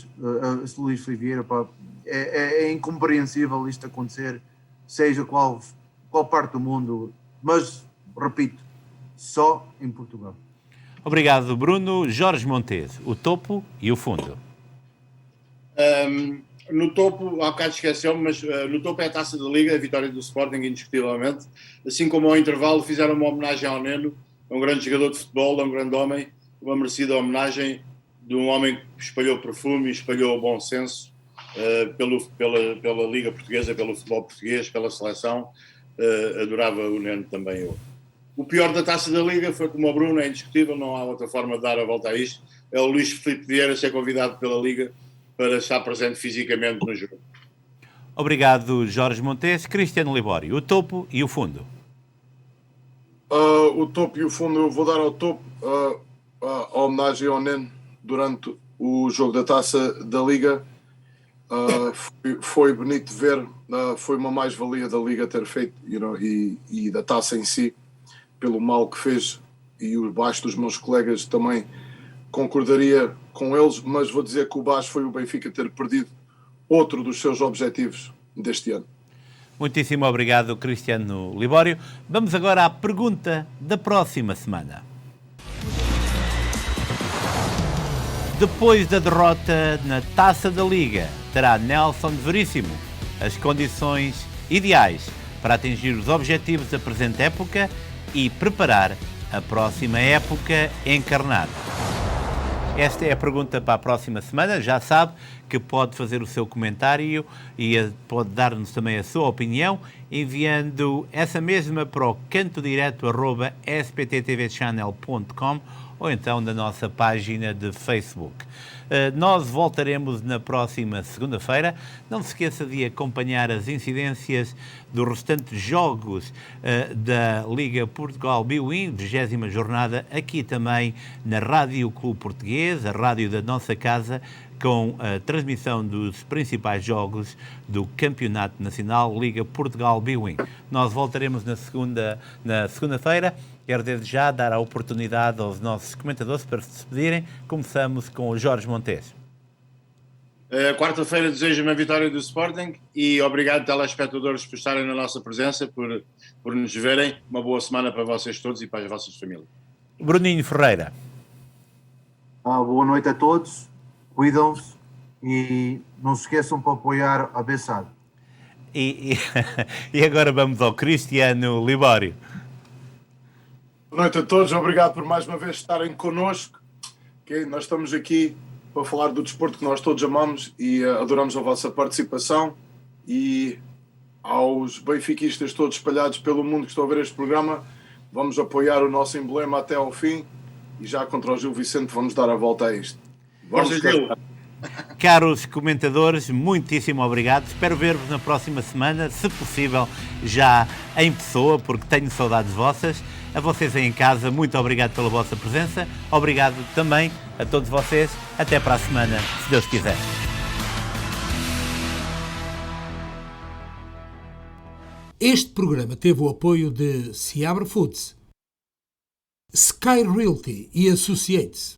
É incompreensível isto acontecer, seja qual parte do mundo, mas, repito, só em Portugal. Obrigado, Bruno. Jorge Montes, o topo e o fundo. No topo, há bocado esqueceu-me, mas no topo é a Taça da Liga, a vitória do Sporting, indiscutivelmente. Assim como ao intervalo fizeram uma homenagem ao Neno, um grande jogador de futebol, um grande homem, uma merecida homenagem de um homem que espalhou perfume e espalhou bom senso pela Liga Portuguesa, pelo futebol português, pela seleção. Adorava o Neno também eu. O pior da Taça da Liga foi, como o Bruno, é indiscutível, não há outra forma de dar a volta a isto, é o Luís Filipe Vieira ser convidado pela Liga para estar presente fisicamente no jogo. Obrigado, Jorge Montes. Cristiano Libório, o topo e o fundo. O topo e o fundo, eu vou dar ao topo a homenagem ao Neno durante o jogo da Taça da Liga. Foi bonito ver, foi uma mais-valia da Liga ter feito, e da Taça em si, pelo mal que fez, e o baixo dos meus colegas também concordaria com eles, mas vou dizer que o baixo foi o Benfica ter perdido outro dos seus objetivos deste ano. Muitíssimo obrigado, Cristiano Libório. Vamos agora à pergunta da próxima semana. Depois da derrota na Taça da Liga, terá Nelson Veríssimo as condições ideais para atingir os objetivos da presente época e preparar a próxima época encarnada? Esta é a pergunta para a próxima semana. Já sabe que pode fazer o seu comentário e pode dar-nos também a sua opinião enviando essa mesma para o cantodireto@spttvchannel.com ou então na nossa página de Facebook. Nós voltaremos na próxima segunda-feira. Não se esqueça de acompanhar as incidências dos restantes jogos da Liga Portugal B-Win, 20ª jornada, aqui também na Rádio Clube Português, a rádio da nossa casa, com a transmissão dos principais jogos do Campeonato Nacional Liga Portugal B-Win. Nós voltaremos na segunda-feira. Quero desde já dar a oportunidade aos nossos comentadores para se despedirem. Começamos com o Jorge Montes. Quarta-feira desejo uma vitória do Sporting e obrigado, telespectadores, por estarem na nossa presença, por nos verem. Uma boa semana para vocês todos e para as vossas famílias. Bruninho Ferreira. Boa noite a todos, cuidam-se e não se esqueçam para apoiar a Bessade. E agora vamos ao Cristiano Libório. Boa noite a todos, obrigado por mais uma vez estarem connosco. Nós estamos aqui para falar do desporto que nós todos amamos e adoramos a vossa participação, e aos benfiquistas todos espalhados pelo mundo que estão a ver este programa, vamos apoiar o nosso emblema até ao fim e já contra o Gil Vicente vamos dar a volta a isto. Caros comentadores, muitíssimo obrigado. Espero ver-vos na próxima semana, se possível já em pessoa, porque tenho saudades vossas. A vocês aí em casa, muito obrigado pela vossa presença. Obrigado também a todos vocês. Até para a semana, se Deus quiser. Este programa teve o apoio de Seabra Foods, Sky Realty e Associates.